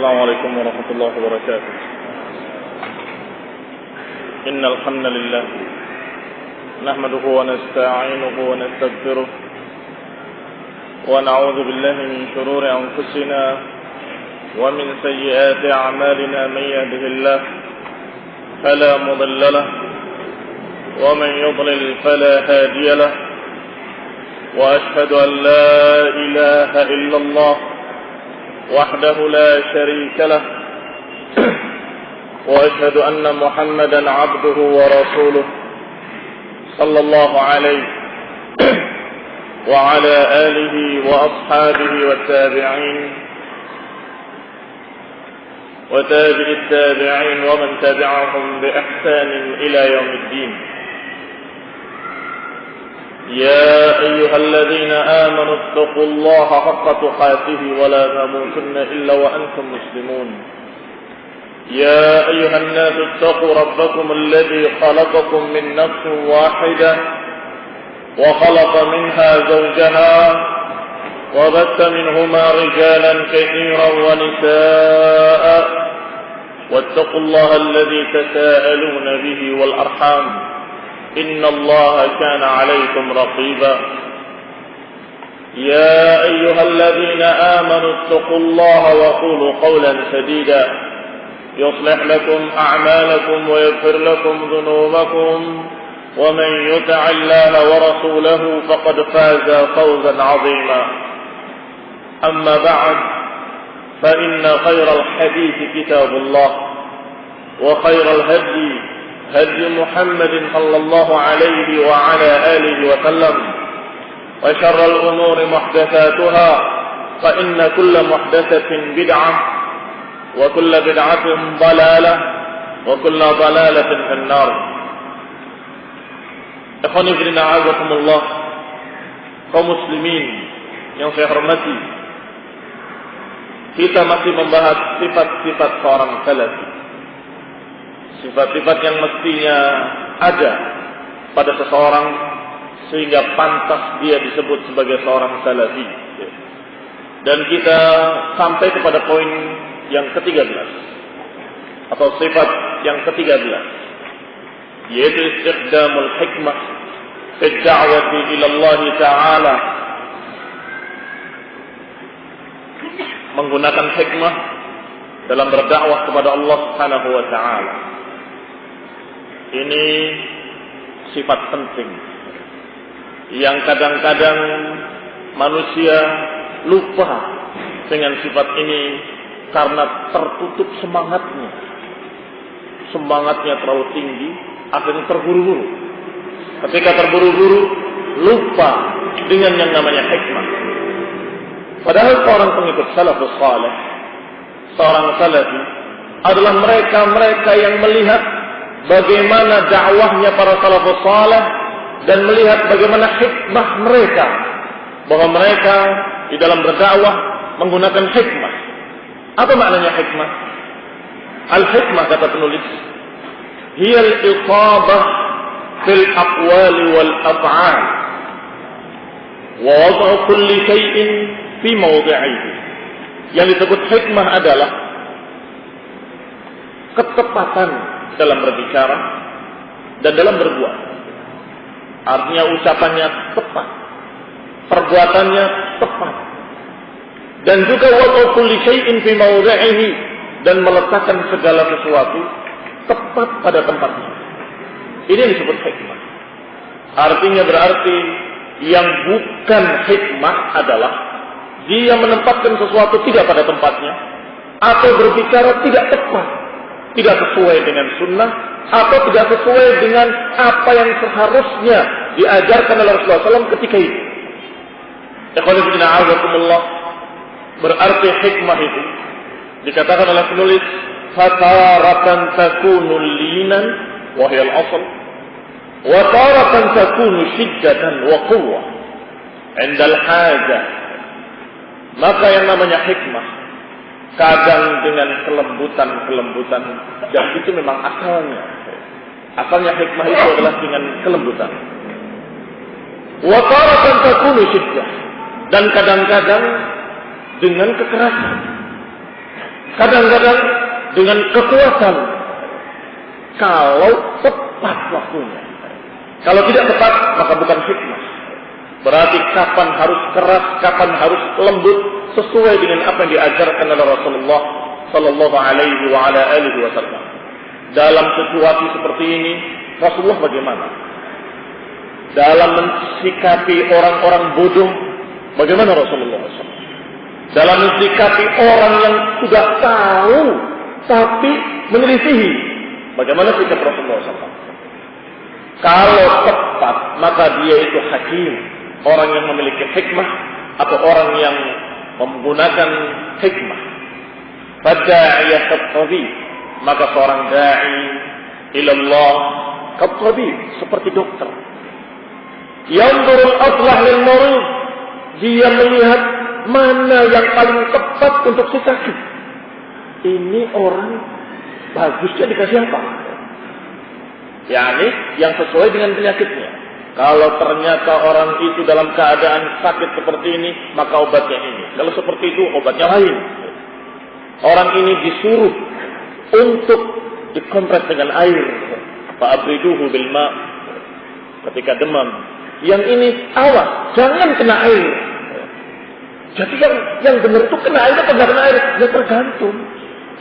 السلام عليكم ورحمة الله وبركاته. إن الحمد لله نحمده ونستعينه ونستغفره ونعوذ بالله من شرور أنفسنا ومن سيئات أعمالنا. من يهده الله فلا مضل له ومن يضلل فلا هادي له، وأشهد أن لا إله إلا الله وحده لا شريك له، وأشهد أن محمدا عبده ورسوله صلى الله عليه وعلى آله وأصحابه والتابعين وتابع التابعين ومن تبعهم بإحسان إلى يوم الدين. يا أيها الذين آمنوا اتقوا الله حق تقاته ولا تموتن إلا وأنتم مسلمون. يا أيها الناس اتقوا ربكم الذي خلقكم من نفس واحدة وخلق منها زوجها وبث منهما رجالا كثيرا ونساء، واتقوا الله الذي تساءلون به والأرحام إن الله كان عليكم رقيبا. يا أيها الذين آمنوا اتقوا الله وقولوا قولا سديدا يصلح لكم أعمالكم ويغفر لكم ذنوبكم، ومن يطع الله ورسوله فقد فاز فوزا عظيما. أما بعد، فإن خير الحديث كتاب الله، وخير الهدي هدي محمد صلى الله عليه وعلى آله وسلم، وشر الأمور محدثاتها، فإن كل محدثة بدعة، وكل بدعة ضلالة، وكل ضلالة في النار. Ikhwani fillah, a'azakumullah, kaum muslimin yang saya hormati, kita masih membahas sifat-sifat seorang salafi. Sifat-sifat yang mestinya ada pada seseorang sehingga pantas dia disebut sebagai seorang salafi. Dan kita sampai kepada poin yang ke-13 atau sifat yang ke-13, yaitu istikhdamul hikmah fi da'wati ila Allah Ta'ala, menggunakan hikmah dalam berdakwah kepada Allah Subhanahu wa Ta'ala. Ini sifat penting yang kadang-kadang manusia lupa dengan sifat ini karena tertutup semangatnya. Semangatnya terlalu tinggi, akhirnya terburu-buru. Ketika terburu-buru, lupa dengan yang namanya hikmah. Padahal seorang pengikut salafus salih, seorang salafi adalah mereka-mereka yang melihat bagaimana dakwahnya para salafus salih dan melihat bagaimana hikmah mereka, bahwa mereka di dalam berdakwah menggunakan hikmah. Apa maknanya hikmah? Al-hikmah, kata penulis, hiya al-isabah fil aqwali wal af'al wa wad'u kulli shay'in fi mawdi'ihi. Yang disebut hikmah adalah ketepatan dalam berbicara dan dalam berbuat. Artinya ucapannya tepat, perbuatannya tepat, dan juga wad'u kulli syai'in fi mawdi'ihi, dan meletakkan segala sesuatu tepat pada tempatnya. Ini yang disebut hikmah. Artinya berarti yang bukan hikmah adalah dia menempatkan sesuatu tidak pada tempatnya, atau berbicara tidak tepat, tidak sesuai dengan sunnah, atau tidak sesuai dengan apa yang seharusnya diajarkan oleh Rasulullah SAW ketika itu. Ikhwani fillah, a'azakumullah, berarti hikmah itu dikatakan oleh penulis fataratan takunu linan wa hiya al-asl, wa taratan takunu shiddatan wa quwwah 'inda al-hajah. Maka yang namanya hikmah kadang dengan kelembutan-kelembutan, dan itu memang asalnya. Asalnya hikmah itu adalah dengan kelembutan. Wa taratan takunu shiddah, dan kadang-kadang dengan kekerasan. kadang-kadang dengan kekuatan. Kalau tepat waktunya. Kalau tidak tepat, maka bukan hikmah. Berarti kapan harus keras, kapan harus lembut, sesuai dengan apa yang diajarkan oleh Rasulullah Sallallahu Alaihi Wasallam. Dalam situasi seperti ini, Rasulullah bagaimana? Dalam mensikapi orang-orang bodoh, bagaimana Rasulullah SAW? Dalam mensikapi orang yang sudah tahu tapi menyelisihi, bagaimana sikap Rasulullah SAW? Kalau tepat, maka dia itu hakim, orang yang memiliki hikmah atau orang yang menggunakan hikmah. Fada'iyah kat-tabib, maka seorang da'i ilallah kat-tabib, seperti dokter. Yanzurul aslah lil marid, dia melihat mana yang paling tepat untuk si sakit. Ini orang bagusnya dikasih apa? Yani yang sesuai dengan penyakitnya. Kalau ternyata orang itu dalam keadaan sakit seperti ini, maka obatnya ini. Kalau seperti itu, obatnya lain. Orang ini disuruh untuk dikompres dengan air. Fa'abriduhu bil ma'. Ketika demam. Yang ini, awas, jangan kena air. Jadi yang benar itu kena air atau tidak kena air? Ya tergantung.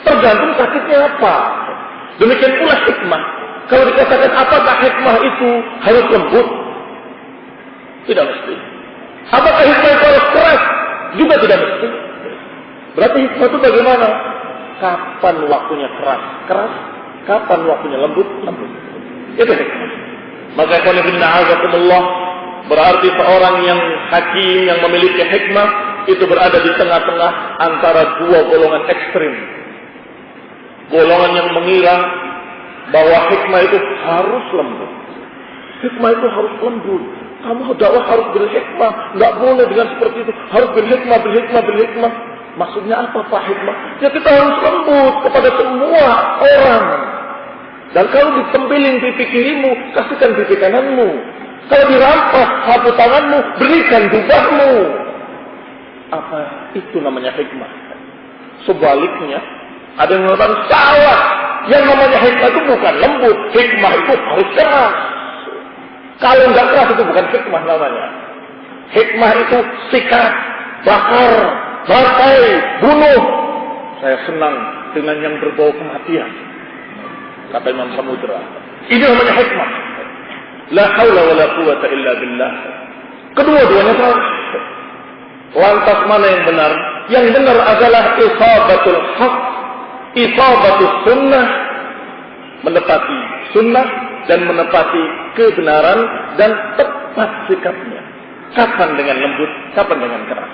Tergantung sakitnya apa. Demikian pula hikmah. Kalau dikatakan apakah hikmah itu harus lembut? Tidak mesti. Apakah hikmah itu harus keras? Juga tidak mesti. Berarti hikmah itu bagaimana? Kapan waktunya keras? Keras. Kapan waktunya lembut? Lembut. Itu hikmah. Maka Allah berarti seorang yang hakim, yang memiliki hikmah, itu berada di tengah-tengah antara dua golongan ekstrim. Golongan yang mengira bahwa hikmah itu harus lembut. Hikmah itu harus lembut. Kamu dakwah harus berhikmah. Tidak boleh dengan seperti itu. Harus berhikmah. Maksudnya apa Pak hikmah? Ya kita harus lembut kepada semua orang. Dan kalau ditempiling pipi kirimu, kasihkan pipi kananmu. Kalau dirampas sapu tanganmu, berikan jubahmu. Apa itu namanya hikmah? Sebaliknya, ada yang mengatakan salah. Yang namanya hikmah itu bukan lembut. Hikmah itu harus keras. Kalau enggak keras itu bukan hikmah namanya. Hikmah itu sikat, bakar, batai, bunuh. Saya senang dengan yang berbau kematian, kata Imam Samudra. Ini namanya hikmah. La haula wa la quwata illa billah. Kedua-duanya salah. Lantas mana yang benar? Yang benar adalah isabatul haq, isabatus sunnah, menepati sunnah dan menepati kebenaran dan tepat sikapnya. Kapan dengan lembut, kapan dengan keras.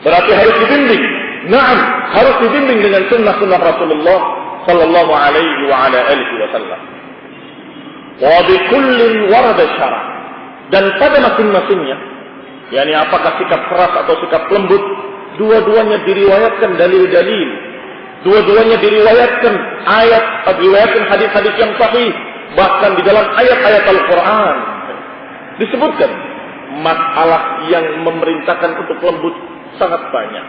Berarti harus dibimbing. Naam, harus dibimbing dengan sunnah-sunnah Rasulullah sallallahu alaihi wa ala alihi wasallam. Wa bi kullin warada syara'. Dan pada masing-masingnya, yakni apakah sikap keras atau sikap lembut, dua-duanya diriwayatkan dalil-dalil. Dua-duanya diriwayatkan ayat, diriwayatkan hadis-hadis yang sahih. Bahkan di dalam ayat-ayat Al-Quran disebutkan masalah yang memerintahkan untuk lembut sangat banyak.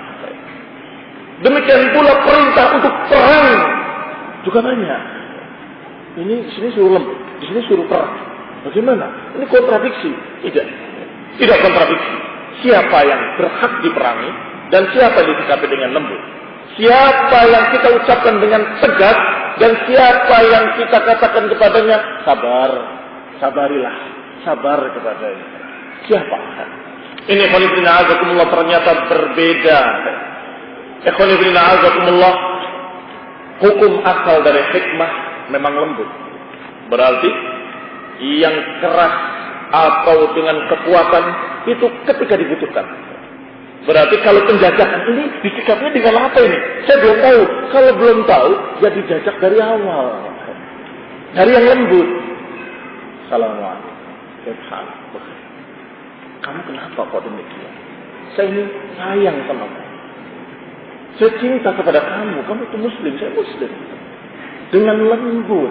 Demikian pula perintah untuk perang juga banyak. Ini di sini suruh lembut, di sini suruh perang. Bagaimana? Ini kontradiksi? Tidak kontradiksi. Siapa yang berhak diperangi dan siapa yang disikapi dengan lembut? Siapa yang kita ucapkan dengan tegas dan siapa yang kita katakan kepadanya sabar, sabarilah, sabar kepadanya. Siapa? Ini ikhwanifidina azakumullah ternyata berbeda. Ikhwanifidina azakumullah, hukum asal dari hikmah memang lembut. Berarti yang keras atau dengan kekuatan itu ketika dibutuhkan. Berarti kalau penjajakan ini disikapnya dengan apa ini? Saya belum tahu. Kalau belum tahu, ya dijajak dari awal. Dari yang lembut. Assalamualaikum. Kamu kenapa kok demikian? Saya ini sayang sama kamu. Saya cinta kepada kamu. Kamu itu muslim, saya muslim. Dengan lembut.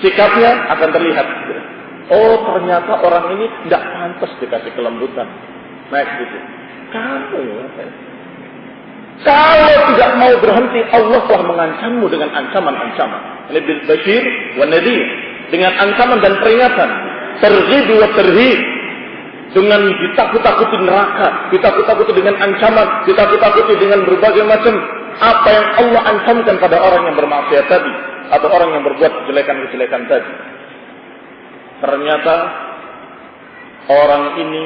Sikapnya akan terlihat. Oh ternyata orang ini tidak pantas dikasih kelembutan. Next itu. Kamu Kalau tidak mau berhenti, Allah telah mengancammu dengan ancaman-ancaman. Ini bil bashir wa nadhir, dengan ancaman dan peringatan. Targhib wa tarhib, dengan ditakut-takuti neraka, ditakut-takuti dengan ancaman, ditakut-takuti dengan berbagai macam apa yang Allah ancamkan pada orang yang bermaksiat tadi, atau orang yang berbuat kejelekan-kejelekan tadi. Ternyata orang ini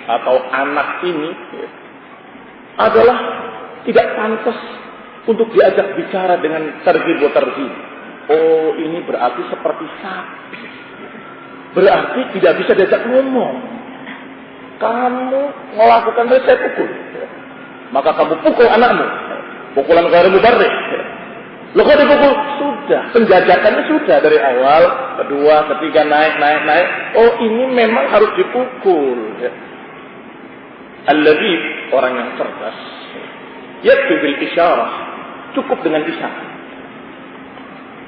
atau anak ini adalah tidak pantas untuk diajak bicara dengan targhib wa tarhib. Oh, ini berarti seperti sapi. Berarti tidak bisa diajak ngomong. Kamu melakukan itu, saya pukul. Maka kamu pukul anakmu. Pukulan ghairu mubarrih. Loh, kok dipukul? Sudah. Penjajakannya sudah dari awal. Kedua, ketiga, naik. Oh, ini memang harus dipukul. Alladhi, orang yang cerdas. Yakfi bil isyarah. Cukup dengan isyarat.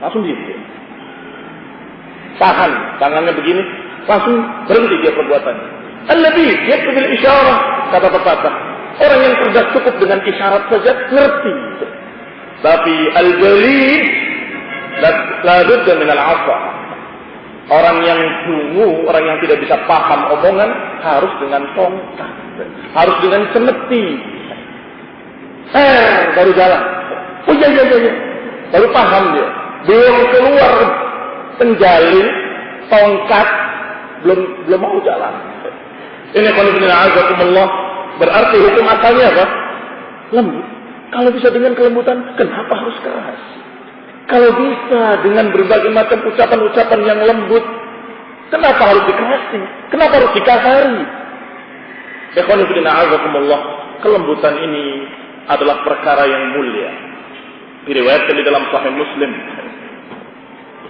Langsung gitu. Tahan. Tangannya begini. Langsung berhenti dia perbuatannya. Alladhi yakfi bil isyarah. Kata pepatah. Orang yang cerdas cukup dengan isyarat saja ngerti. Tapi al-jalid la budda min al-'asa. Orang yang dungu, orang yang tidak bisa paham omongan harus dengan tongkat. Harus dengan semeti. Baru jalan. Oh iya. Baru paham dia. Belum keluar penjalin tongkat, belum mau jalan. Ini qul a'udzubillah. Berarti hukum asalnya apa? Lembut. Kalau bisa dengan kelembutan, kenapa harus keras? Kalau bisa dengan berbagai macam ucapan-ucapan yang lembut, kenapa harus dikerasi? Kenapa harus dikasari? Ikhwan fillah a'udzubillah. Kelembutan ini adalah perkara yang mulia. Diriwayatkan di dalam Sahih Muslim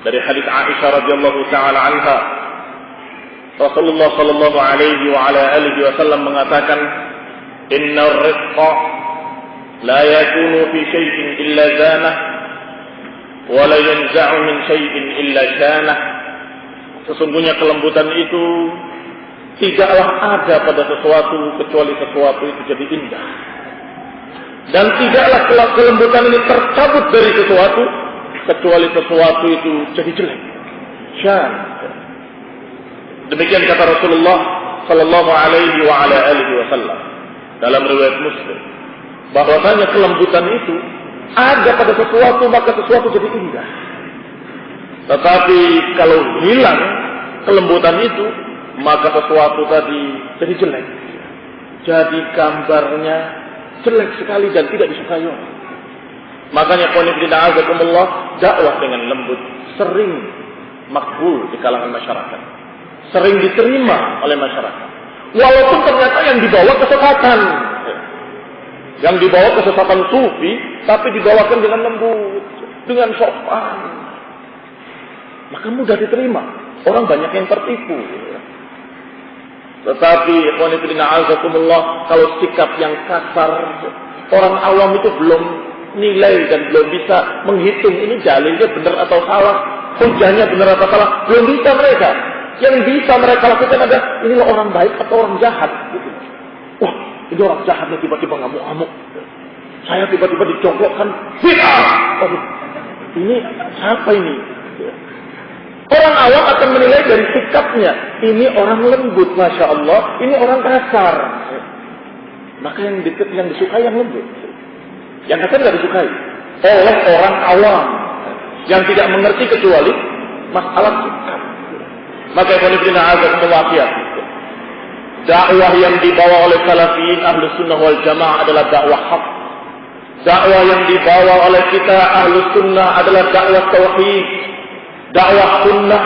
dari hadis Aisyah radhiyallahu taala anha, Rasulullah sallallahu alaihi wa ala alihi wasallam mengatakan, "Innar rifqa la yakunu fi syai'in illa zanah wa la yanza'u min syai'in illa syanah." Sesungguhnya kelembutan itu tidaklah ada pada sesuatu kecuali sesuatu itu jadi indah. Dan tidaklah kelembutan ini tercabut dari sesuatu kecuali sesuatu itu jadi jelek. Syan. Demikian kata Rasulullah sallallahu alaihi wa ala alihi wasallam dalam riwayat Muslim, bahwasanya kelembutan itu ada pada sesuatu maka sesuatu jadi indah. Tetapi kalau hilang kelembutan itu maka sesuatu tadi jadi jelek. Jadi gambarnya jelek sekali dan tidak disukai orang. Makanya qanifidina azakumullah, dakwah dengan lembut sering makbul di kalangan masyarakat, sering diterima oleh masyarakat. Walaupun ternyata yang dibawa kesesatan, yang dibawa kesesatan sufi, tapi dibawakan dengan lembut, dengan sopan, maka mudah diterima. Orang banyak yang tertipu. Tetapi qanifidina azakumullah, kalau sikap yang kasar, orang awam itu belum nilai dan belum bisa menghitung ini dalilnya benar atau salah, hujahnya benar atau salah, belum bisa mereka. Yang bisa mereka lakukan adalah inilah orang baik atau orang jahat. Gitu. Wah, ini orang jahatnya tiba-tiba ngamuk-ngamuk. Saya tiba-tiba dicongklokkan. Ini siapa ini? Orang awam akan menilai dari sikapnya. Ini orang lembut, masya Allah. Ini orang kasar. Maka yang disukai yang lembut. Yang kasar tidak disukai oleh orang awam yang tidak mengerti kecuali masalah sikap. Maka qanifidina azakumullah, dakwah yang dibawa oleh salafiyin ahlus sunnah wal jamaah adalah dakwah hak. Dakwah yang dibawa oleh kita ahlus sunnah adalah dakwah tauhid, dakwah sunnah,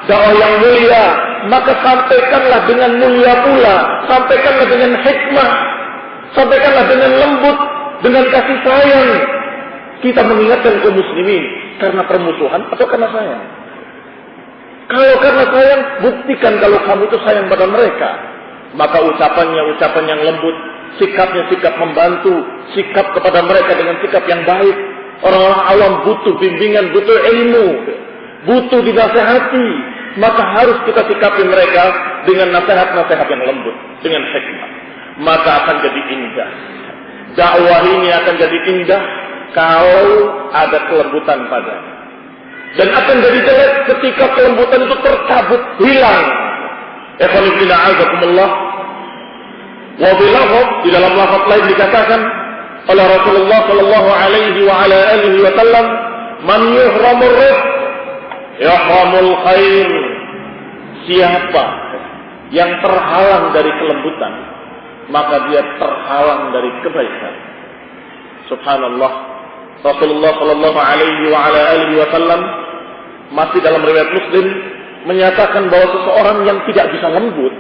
dakwah yang mulia. Maka sampaikanlah dengan mulia pula, sampaikanlah dengan hikmah, sampaikanlah dengan lembut, dengan kasih sayang. Kita mengingatkan kaum muslimin karena permusuhan atau karena sayang. Kalau karena sayang, buktikan kalau kamu itu sayang pada mereka. Maka ucapannya ucapan yang lembut, sikapnya sikap membantu, sikap kepada mereka dengan sikap yang baik. Orang-orang awam butuh bimbingan, butuh ilmu, butuh dinasehati. Maka harus kita sikapi mereka dengan nasihat-nasihat yang lembut, dengan hikmah. Maka akan jadi indah. dakwah ini akan jadi indah kalau ada kelembutan padanya. Dan akan jadi jelek ketika kelembutan itu tercabut, hilang. Ikhwan fillah azakumullah. Wa bilafaz, di dalam lafaz lain dikatakan oleh Rasulullah sallallahu alaihi wa ala alihi wasallam, man yuhramur rizq yahramul khair. Siapa yang terhalang dari kelembutan, maka dia terhalang dari kebaikan. Subhanallah. Rasulullah sallallahu alaihi wa ala alihi wasallam masih dalam riwayat Muslim menyatakan bahwa seseorang yang tidak bisa lembut,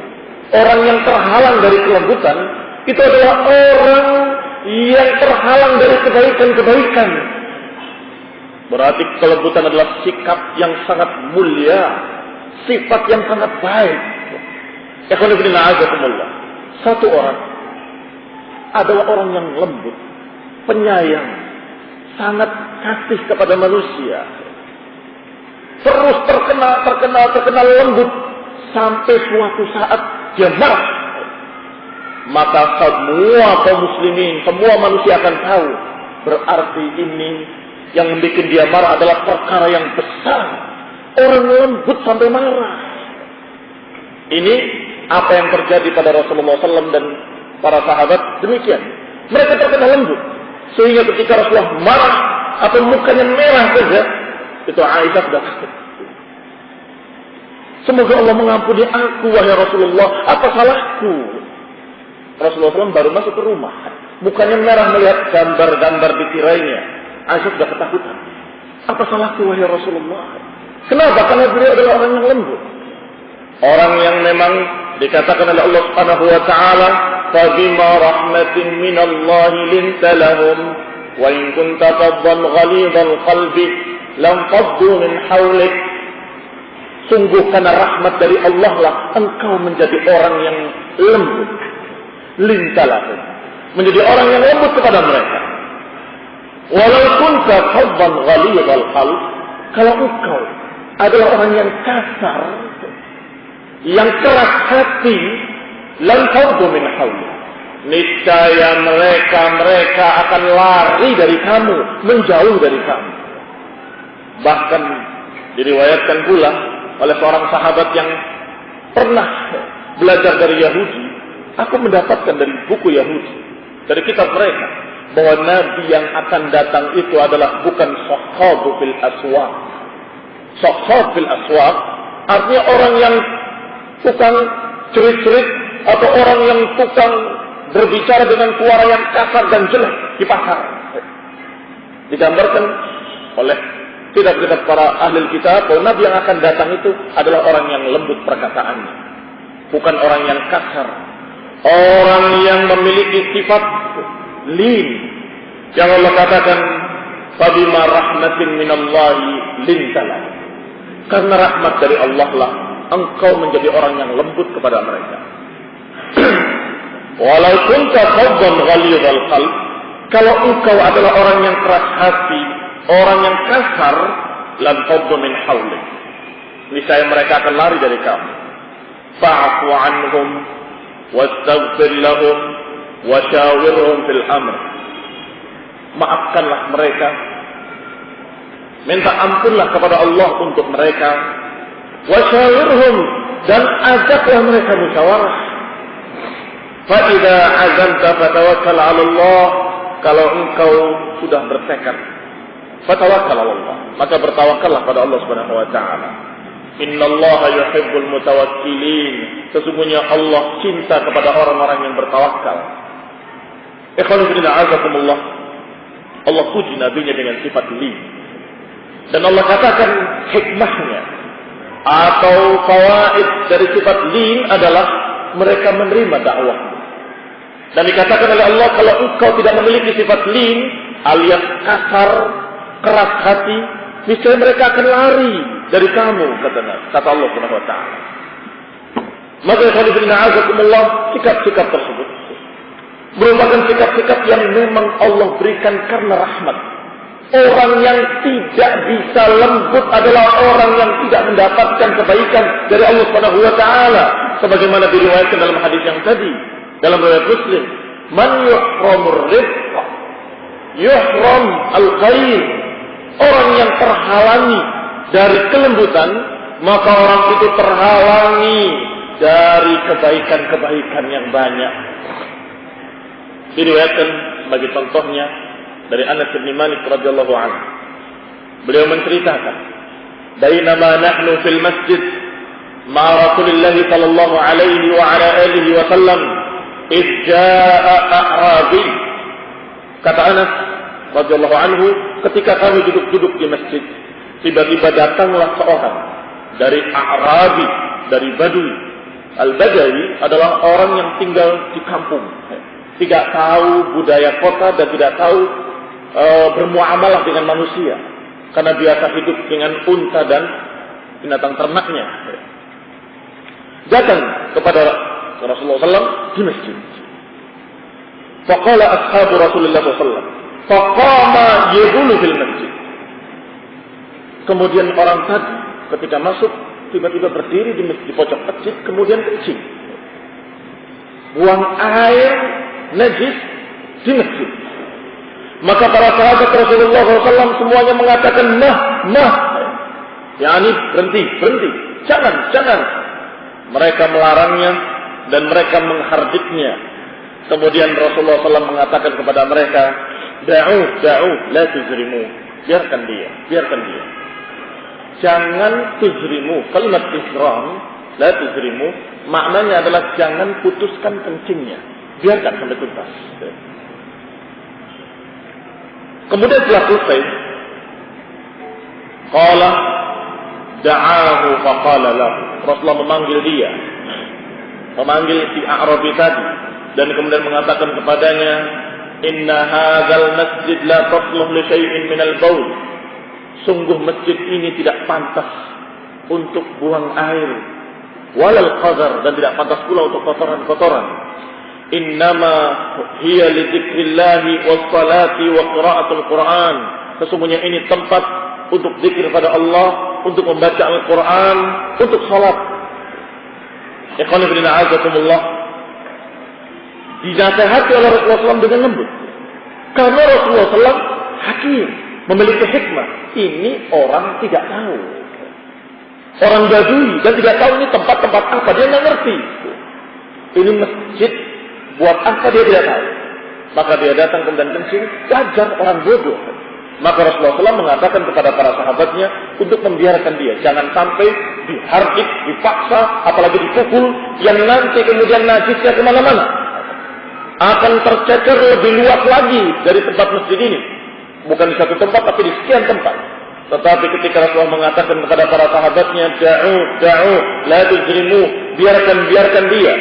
orang yang terhalang dari kelembutan, itu adalah orang yang terhalang dari kebaikan-kebaikan. Berarti kelembutan adalah sikap yang sangat mulia, sifat yang sangat baik. Ikhwan fillah azakumullah. Satu orang adalah orang yang lembut, penyayang, sangat kasih kepada manusia. Terus terkenal lembut sampai suatu saat dia marah. Maka semua kaum muslimin, semua manusia akan tahu, berarti ini yang membuat dia marah adalah perkara yang besar. Orang lembut sampai marah. Ini apa yang terjadi pada Rasulullah SAW dan para sahabat demikian. Mereka terkenal lembut sehingga ketika Rasulullah marah atau mukanya merah saja, itu Aisyah sudah takut. Semoga Allah mengampuni aku, wahai Rasulullah. Apa salahku? Rasulullah SAW baru masuk ke rumah, mukanya merah melihat gambar-gambar di tirainya. Aisyah sudah ketakutan. Apa salahku, wahai Rasulullah? Kenapa? Karena beliau adalah orang yang lembut, orang yang memang dikatakan oleh Allah Subhanahu wa taala, "Fabima rahmatin minallahi linta lahum, wa in kunta faddan ghalidhal qalbi lam faddu min hawlik." Sungguh karena rahmat dari Allah lah engkau menjadi orang yang lembut, linta lahum, menjadi orang yang lembut kepada mereka. Walau kunta faddan ghalidhal qalbi, kalau engkau adalah orang yang kasar, yang keras hati, lam faddu min hawlik, niscaya mereka akan lari dari kamu, menjauh dari kamu. Bahkan diriwayatkan pula oleh seorang sahabat yang pernah belajar dari Yahudi, aku mendapatkan dari buku Yahudi, dari kitab mereka, bahwa Nabi yang akan datang itu adalah bukan sokhabu fil aswaq. Sokhab fil aswaq artinya orang yang tukang cerit-cerit atau orang yang tukang berbicara dengan suara yang kasar dan jelek di pasar. Digambarkan oleh kitab-kitab para ahli kitab bahwa Nabi yang akan datang itu adalah orang yang lembut perkataannya, bukan orang yang kasar, orang yang memiliki sifat lin. Yang Allah katakan, "Fabima rahmatin minallahi lintalah." Karena rahmat dari Allah lah engkau menjadi orang yang lembut kepada mereka. Walau kunta faddan ghalidhal qalb, kalau engkau adalah orang yang keras hati, orang yang kasar, lam faddu min hawlik, niscaya mereka akan lari dari kamu. Fa'fu anhum wastaghfir lahum wa syawirhum fil amr. Maafkanlah mereka, minta ampunlah kepada Allah untuk mereka, wa syawirhum, dan ajaklah mereka musyawarah. Fa idza azamta fatawakkal 'ala Allah, kalau engkau sudah bertekad, fatawakkal 'ala Allah, maka bertawakallah pada Allah Subhanahu wa taala. Innallaha yuhibbul mutawakkilin, sesungguhnya Allah cinta kepada orang-orang yang bertawakal. Ikhwan fillah azakumullah, Allah puji nabinya dengan sifat li. Dan Allah katakan hikmahnya atau fawaid dari sifat lin adalah mereka menerima dakwah. Dan dikatakan oleh Allah, kalau engkau tidak memiliki sifat lin alias kasar, keras hati, niscaya mereka akan lari dari kamu, kata Allah Subhanahu wa taala. Maka azakumullah, sikap-sikap tersebut merupakan sikap-sikap yang memang Allah berikan karena rahmat. Orang yang tidak bisa lembut adalah orang yang tidak mendapatkan kebaikan dari Allah Subhanahu wa taala, sebagaimana diriwayatkan dalam hadis yang tadi dalam riwayat Muslim, man yuhramur rizq yuhram al-khair, orang yang terhalangi dari kelembutan, maka orang itu terhalangi dari kebaikan-kebaikan yang banyak. Diriwayatkan sebagai contohnya dari Anas bin Malik radhiyallahu anhu. Beliau menceritakan, "Bainama nahnu fil masjid ma'a Rasulillah sallallahu alaihi wa ala alihi wa sallam, idh jaa'a a'rabi." Kata Anas radhiyallahu anhu, ketika kami duduk-duduk di masjid, tiba-tiba datanglah seorang dari A'rabi, dari Badui. Al-Badawi adalah orang yang tinggal di kampung, tidak tahu budaya kota dan tidak tahu bermuamalah dengan manusia, karena biasa hidup dengan unta dan binatang ternaknya. Datang kepada Rasulullah SAW di masjid. Faqala ashabu Rasulullah SAW, faqama yabulu fil masjid. Kemudian orang tadi ketika masuk tiba-tiba berdiri di pojok masjid, kemudian kencing, buang air najis di masjid. Maka para sahabat Rasulullah SAW semuanya mengatakan mah, yakni berhenti, jangan. Mereka melarangnya dan mereka menghardiknya. Kemudian Rasulullah SAW mengatakan kepada mereka, da'u, la tuzrimu, biarkan dia. Jangan tuzrimu. Kalimat isram, la tuzrimu, maknanya adalah jangan putuskan kencingnya, biarkan sampai tuntas. Kemudian setelah selesai, qala da'ahu faqala lahu. Rasulullah memanggil si A'rabi tadi, dan kemudian mengatakan kepadanya, inna hadzal masjid la tasluh li syai'in minal baul. Sungguh masjid ini tidak pantas untuk buang air, walal qadar, dan tidak pantas pula untuk kotoran-kotoran. Innama hiya li dzikrillahi was salati wa qiraatul Qur'an. Sesungguhnya ini tempat untuk zikir pada Allah, untuk membaca Al-Qur'an, untuk salat. Ikhwan fillah azakumullah. Dinasihati oleh Rasulullah SAW dengan lembut. Karena Rasulullah SAW hakim, memiliki hikmah. Ini orang tidak tahu, orang Badui, dan tidak tahu ini tempat-tempat apa, dia nggak ngerti. Ini masjid buat apa dia tidak tahu. Maka dia datang kemudian kencing, wajar, orang bodoh. Maka Rasulullah SAW mengatakan kepada para sahabatnya untuk membiarkan dia, jangan sampai dihardik, dipaksa, apalagi dipukul, yang nanti kemudian najisnya kemana-mana, akan tercecer lebih luas lagi dari tempat masjid ini. Bukan di satu tempat, tapi di sekian tempat. Tetapi ketika Rasulullah mengatakan kepada para sahabatnya, da'u, la tuzrimu, biarkan dia,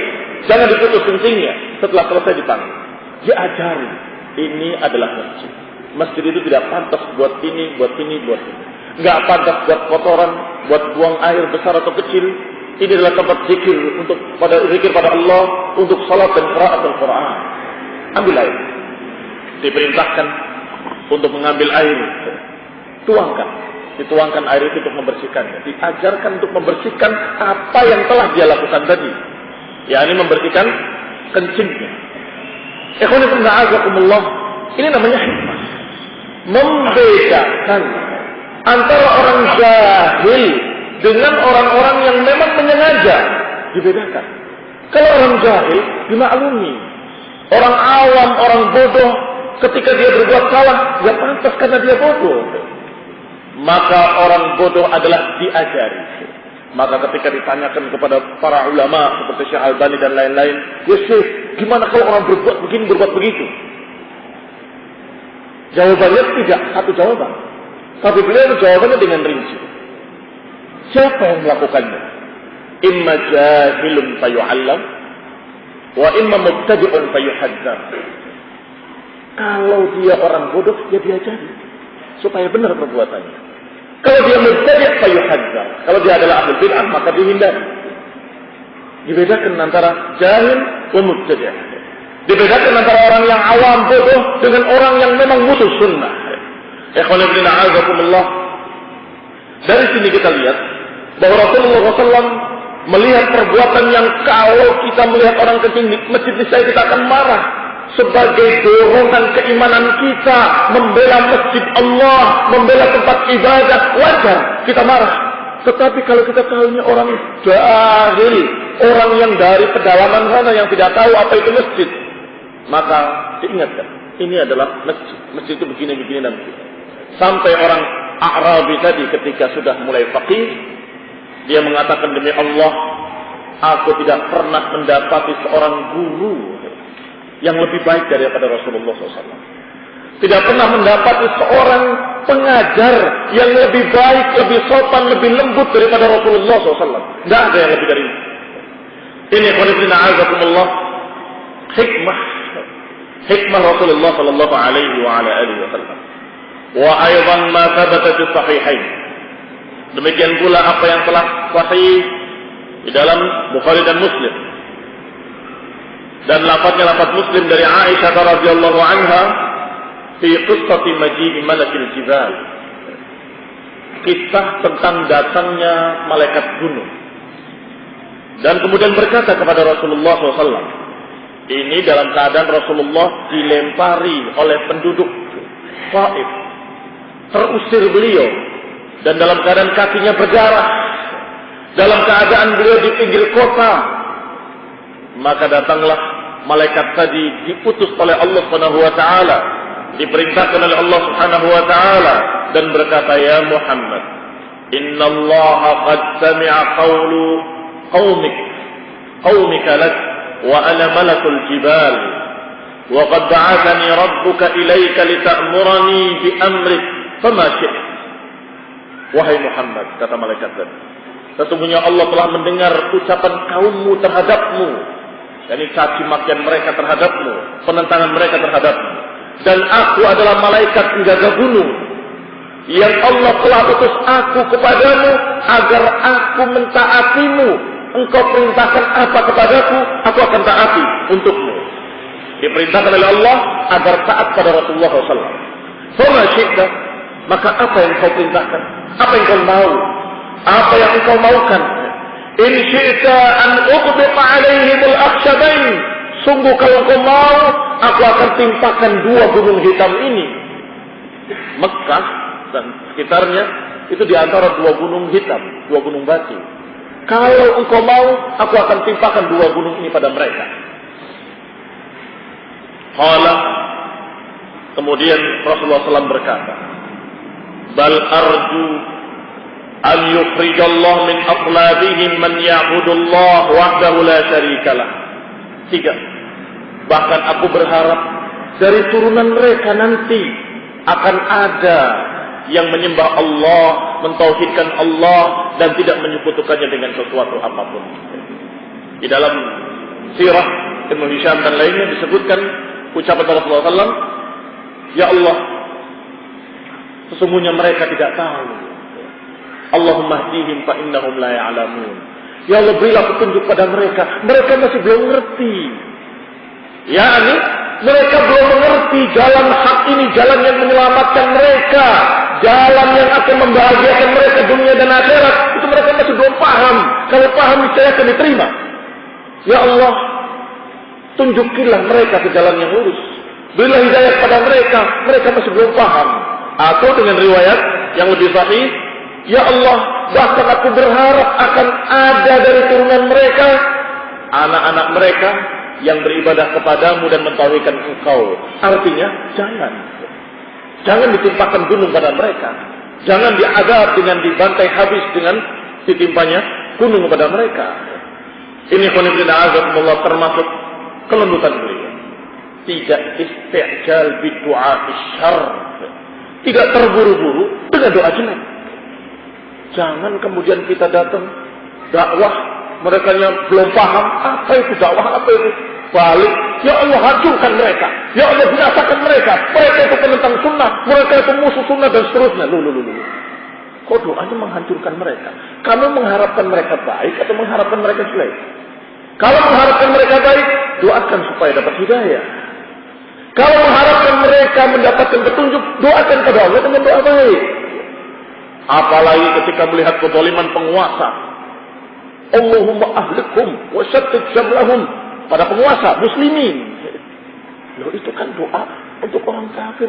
jangan diputus kencingnya. Setelah selesai dipanggil, diajari, ini adalah masjid. Masjid itu tidak pantas buat ini. Nggak pantas buat kotoran, buat buang air besar atau kecil. Ini adalah tempat zikir, zikir pada Allah, untuk salat dan qiraat Al-Quran. Ambil air. Diperintahkan untuk mengambil air. Dituangkan air itu untuk membersihkannya. Diajarkan untuk membersihkan apa yang telah dia lakukan tadi. Yakni membersihkan kencingnya. Ikhwan fillah azakumullah. Ini namanya hikmah. Membedakan antara orang jahil dengan orang-orang yang memang menyengaja. Dibedakan. Kalau orang jahil dimaklumi. Orang awam, orang bodoh, ketika dia berbuat salah, ya pantas karena dia bodoh. Maka orang bodoh adalah diajari. Maka ketika ditanyakan kepada para ulama seperti Syekh Albani dan lain-lain, ya Syekh, gimana kalau orang berbuat begini, berbuat begitu? Jawabannya tidak satu jawaban, tapi beliau jawabannya dengan rinci. Siapa yang melakukannya? Imma jahilun fayu'allam, wa imma mubtadi'un fayuhadzar. Kalau dia orang bodoh, ya diajari supaya benar perbuatannya. Kalau dia mubtadi' fayuhadzar. Kalau dia adalah ahli bid'ah, maka dihindari. Dibedakan antara jahil wa mubtadi'. Dibedakan antara orang yang awam bodoh dengan orang yang memang mutus sunnah. Ikhwan fillah a'azakumullah. Dari sini kita lihat bahwa Rasulullah SAW melihat perbuatan yang kalau kita melihat orang kencing di masjid niscaya kita akan marah. sebagai dorongan keimanan kita membela masjid Allah, membela tempat ibadah, wajar kita marah. Tetapi kalau kita tahunya orang jahil, orang yang dari pedalaman sana yang tidak tahu apa itu masjid, maka diingatkan, ini adalah masjid. Masjid itu begini-begini dan begitu. Sampai orang A'rabi tadi ketika sudah mulai faqih, dia mengatakan, demi Allah, aku tidak pernah mendapati seorang guru yang lebih baik daripada Rasulullah SAW. Tidak pernah mendapati seorang pengajar yang lebih baik, lebih sopan, lebih lembut daripada Rasulullah SAW. Tidak ada yang lebih dari ini. Ini khonifina azakumullah, hikmah Rasulullah sallallahu alaihi wa ala alihi wasallam. Wa aydan ma thabata fi sahihain. Demikian pula apa yang telah sahih di dalam Bukhari dan Muslim. Dan lafaznya lafaz Muslim dari Aisyah radhiyallahu anha fi qissati maji'i malakil jibal. Kisah tentang datangnya malaikat gunung. Dan kemudian berkata kepada Rasulullah SAW, ini dalam keadaan Rasulullah dilempari oleh penduduk Taif, terusir beliau, dan dalam keadaan kakinya berdarah, dalam keadaan beliau di pinggir kota. Maka datanglah malaikat tadi, diutus oleh Allah Subhanahu wa taala, diperintahkan oleh Allah Subhanahu wa taala, dan berkata, ya Muhammad, innallaha qad sami'a qawlu qaumika lak wa ana malakul jibal wa qad ba'athani rabbuka ilayka lita'murani bi amrik fama syi'ta. Wahai Muhammad, kata malaikat tadi, sesungguhnya Allah telah mendengar ucapan kaummu terhadapmu, yakni caci makian mereka terhadapmu, penentangan mereka terhadapmu. Dan aku adalah malaikat penjaga gunung yang Allah telah utus aku kepadamu agar aku mentaatimu. Engkau perintahkan apa kepadaku, aku akan taati untukmu. Diperintahkan oleh Allah agar taat pada Rasulullah SAW. Fama syi'ta, maka apa yang kau perintahkan? Apa yang kau mau? Apa yang engkau maukan? In syi'ta an uqbiqa alaihimul akhshabain. Sungguh kalau engkau mau, aku akan timpakan dua gunung hitam ini. Mekah dan sekitarnya itu di antara dua gunung hitam, dua gunung batu. Kalau engkau mau, aku akan timpakan dua gunung ini pada mereka. Qala, kemudian Rasulullah SAW berkata, bal arju an yukhrijallah min aqlabihim man ya'budullah wahdahu la syarikalah. 3. Bahkan aku berharap dari turunan mereka nanti akan ada yang menyembah Allah, mentauhidkan Allah, dan tidak menyekutukannya dengan sesuatu apapun. Di dalam sirah Ibnu Hisham dan lainnya disebutkan ucapan Rasulullah SAW, ya Allah, sesungguhnya mereka tidak tahu. Allahumma hdihim fa innahum la ya'lamun. Ya Allah, berilah petunjuk pada mereka. Mereka masih belum mengerti. yakni mereka belum mengerti jalan hak ini, jalan yang menyelamatkan mereka, jalan yang akan membahagiakan mereka dunia dan akhirat. Itu mereka masih belum paham. Kalau paham, niscaya akan diterima. Ya Allah, tunjukilah mereka ke jalan yang lurus. Berilah hidayah kepada mereka. Mereka masih belum paham. Atau dengan riwayat yang lebih sahih, ya Allah, bahkan aku berharap akan ada dari turunan mereka, anak-anak mereka yang beribadah kepadamu dan mentauhidkan engkau. Artinya, jangan ditimpakan gunung pada mereka. Jangan diadab dengan dibantai habis dengan ditimpanya gunung kepada mereka. Ini khonifina azakumullah termasuk kelembutan beliau. Tidak isti'jal bidu'a isyarr. Tidak terburu-buru dengan doa jelek. Jangan kemudian kita datang dakwah, mereka yang belum paham apa itu dakwah, apa itu balik. Ya Allah, hancurkan mereka. Ya Allah, binasakan mereka. Mereka itu penentang sunnah, mereka itu musuh sunnah dan seterusnya. Kok doanya menghancurkan mereka? Kamu mengharapkan mereka baik atau mengharapkan mereka jelek? Kalau mengharapkan mereka baik, doakan supaya dapat hidayah. Kalau mengharapkan mereka mendapatkan petunjuk, doakan kepada Allah dengan doa baik. Apalagi ketika melihat kezaliman penguasa. Allahumma ahlikum wa syattid syamlahum, pada penguasa muslimin. Loh, itu kan doa untuk orang kafir.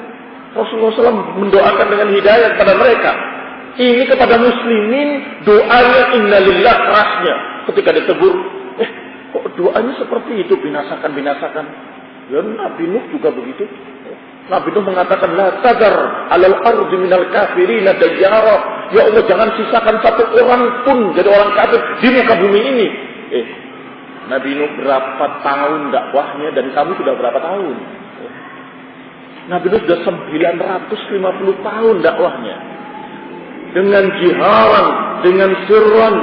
Rasulullah SAW mendoakan dengan hidayah kepada mereka. Ini kepada muslimin doanya innalillah kerasnya. Ketika ditegur, kok doanya seperti itu, binasakan. Ya Nabi Nuh juga begitu. Nabi Nuh mengatakan, la tadar alal ardi minal kafirina dayyara. Ya Allah, jangan sisakan satu orang pun jadi orang kafir di muka bumi ini. Nabi Nuh berapa tahun dakwahnya dan kamu sudah berapa tahun? Nabi Nuh sudah 950 tahun dakwahnya. Dengan jiharan, dengan sirran,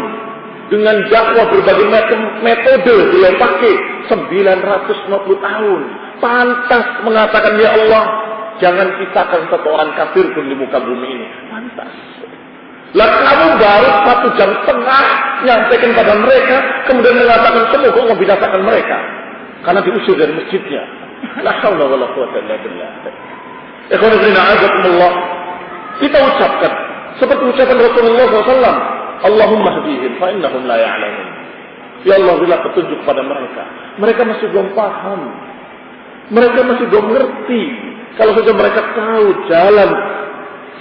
dengan dakwah berbagai macam metode beliau pakai 950 tahun. Pantas mengatakan, ya Allah, jangan sisakan satu orang kafir pun di muka bumi ini. Pantas. Lah kamu baru 1 jam setengah nyampaikan pada mereka, kemudian mengatakan semoga Allah binasakan mereka karena diusir dari masjidnya. La haula wala quwwata illa billah. Ikhwan fillah, azakumullah. Kita ucapkan seperti ucapan Rasulullah SAW, Allahumma hdihim fa innahum la ya'lamun. Ya Allah, berilah petunjuk kepada mereka. Mereka masih belum paham. Mereka masih belum ngerti. Kalau saja mereka tahu jalan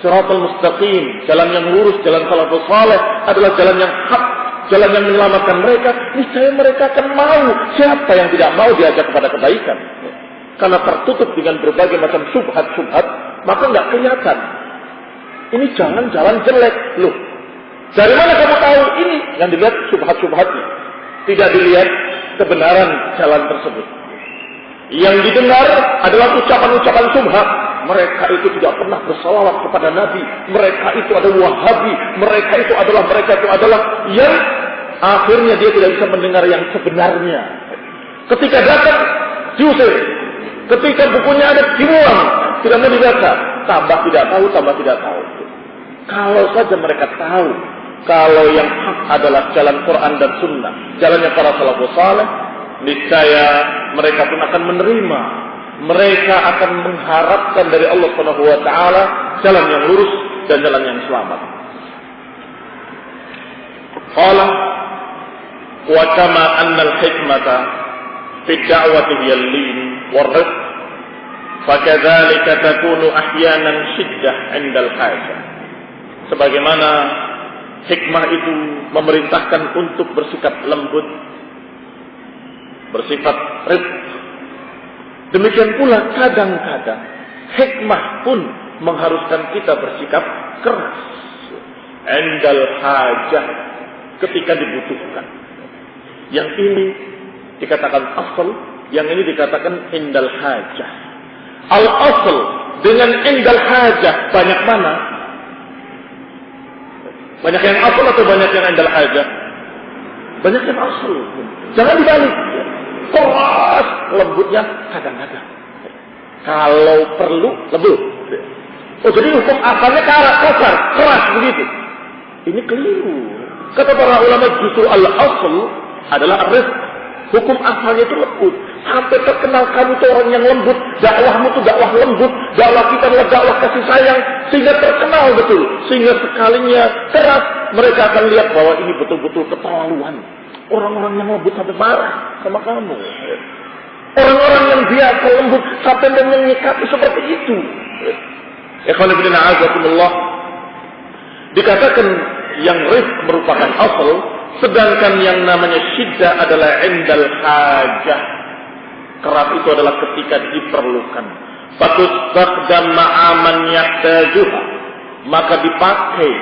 Shiratal Mustaqim, jalan yang lurus, jalan salafus saleh adalah jalan yang hak, jalan yang menyelamatkan mereka, niscaya mereka akan mau. Siapa yang tidak mau diajak kepada kebaikan? Karena tertutup dengan berbagai macam syubhat-syubhat, maka nggak kelihatan. Ini jalan-jalan jelek. Loh, dari mana kamu tahu ini? Yang dilihat syubhat-syubhatnya, tidak dilihat kebenaran jalan tersebut. Yang didengar adalah ucapan-ucapan syubhat. Mereka itu tidak pernah bersalawat kepada Nabi. Mereka itu adalah Wahabi. Mereka itu adalah yang akhirnya dia tidak bisa mendengar yang sebenarnya. Ketika datang, diusir. Ketika bukunya ada, dibuang. Tidak mau dibaca. Tambah tidak tahu. Kalau saja mereka tahu kalau yang hak adalah jalan Quran dan Sunnah, jalannya para salafus saleh, niscaya mereka pun akan menerima. Mereka akan mengharapkan dari Allah Subhanahu wa taala jalan yang lurus dan jalan yang selamat. Qala wa kama anna al-hikmata fi ad-da'wati hiya al-lin war-rifq fakadzalika takunu ahyanan shiddah 'inda al-hajah. Sebagaimana hikmah itu memerintahkan untuk bersikap lembut, bersifat rifq, demikian pula kadang-kadang hikmah pun mengharuskan kita bersikap keras. Endal hajah, ketika dibutuhkan. Yang ini dikatakan asal, yang ini dikatakan endal hajah. Al-asal dengan endal hajah banyak mana? Banyak yang asal atau banyak yang endal hajah? Banyak yang asal. Jangan dibalik. Keras, lembutnya kadang-kadang. Kalau perlu, lembut. Oh, jadi hukum asalnya kasar, keras begitu. Ini keliru. Kata para ulama justru al-asl adalah arif. Hukum asalnya itu lembut. Sampai terkenal kamu itu orang yang lembut. Dakwahmu itu dakwah lembut. Dakwah kita adalah dakwah kasih sayang. Sehingga terkenal betul. Sehingga sekalinya keras, mereka akan lihat bahwa ini betul-betul keterlaluan. Orang-orang yang lembut sampai marah sama kamu. Orang-orang yang biasa lembut sampai menyikapi seperti itu. Ikhwan fillah azakumullah. Dikatakan yang rifq merupakan asal, sedangkan yang namanya syiddah adalah indal hajah. Keras itu adalah ketika diperlukan. Fatustaqdam ma'aman yahtajuha. Maka dipakai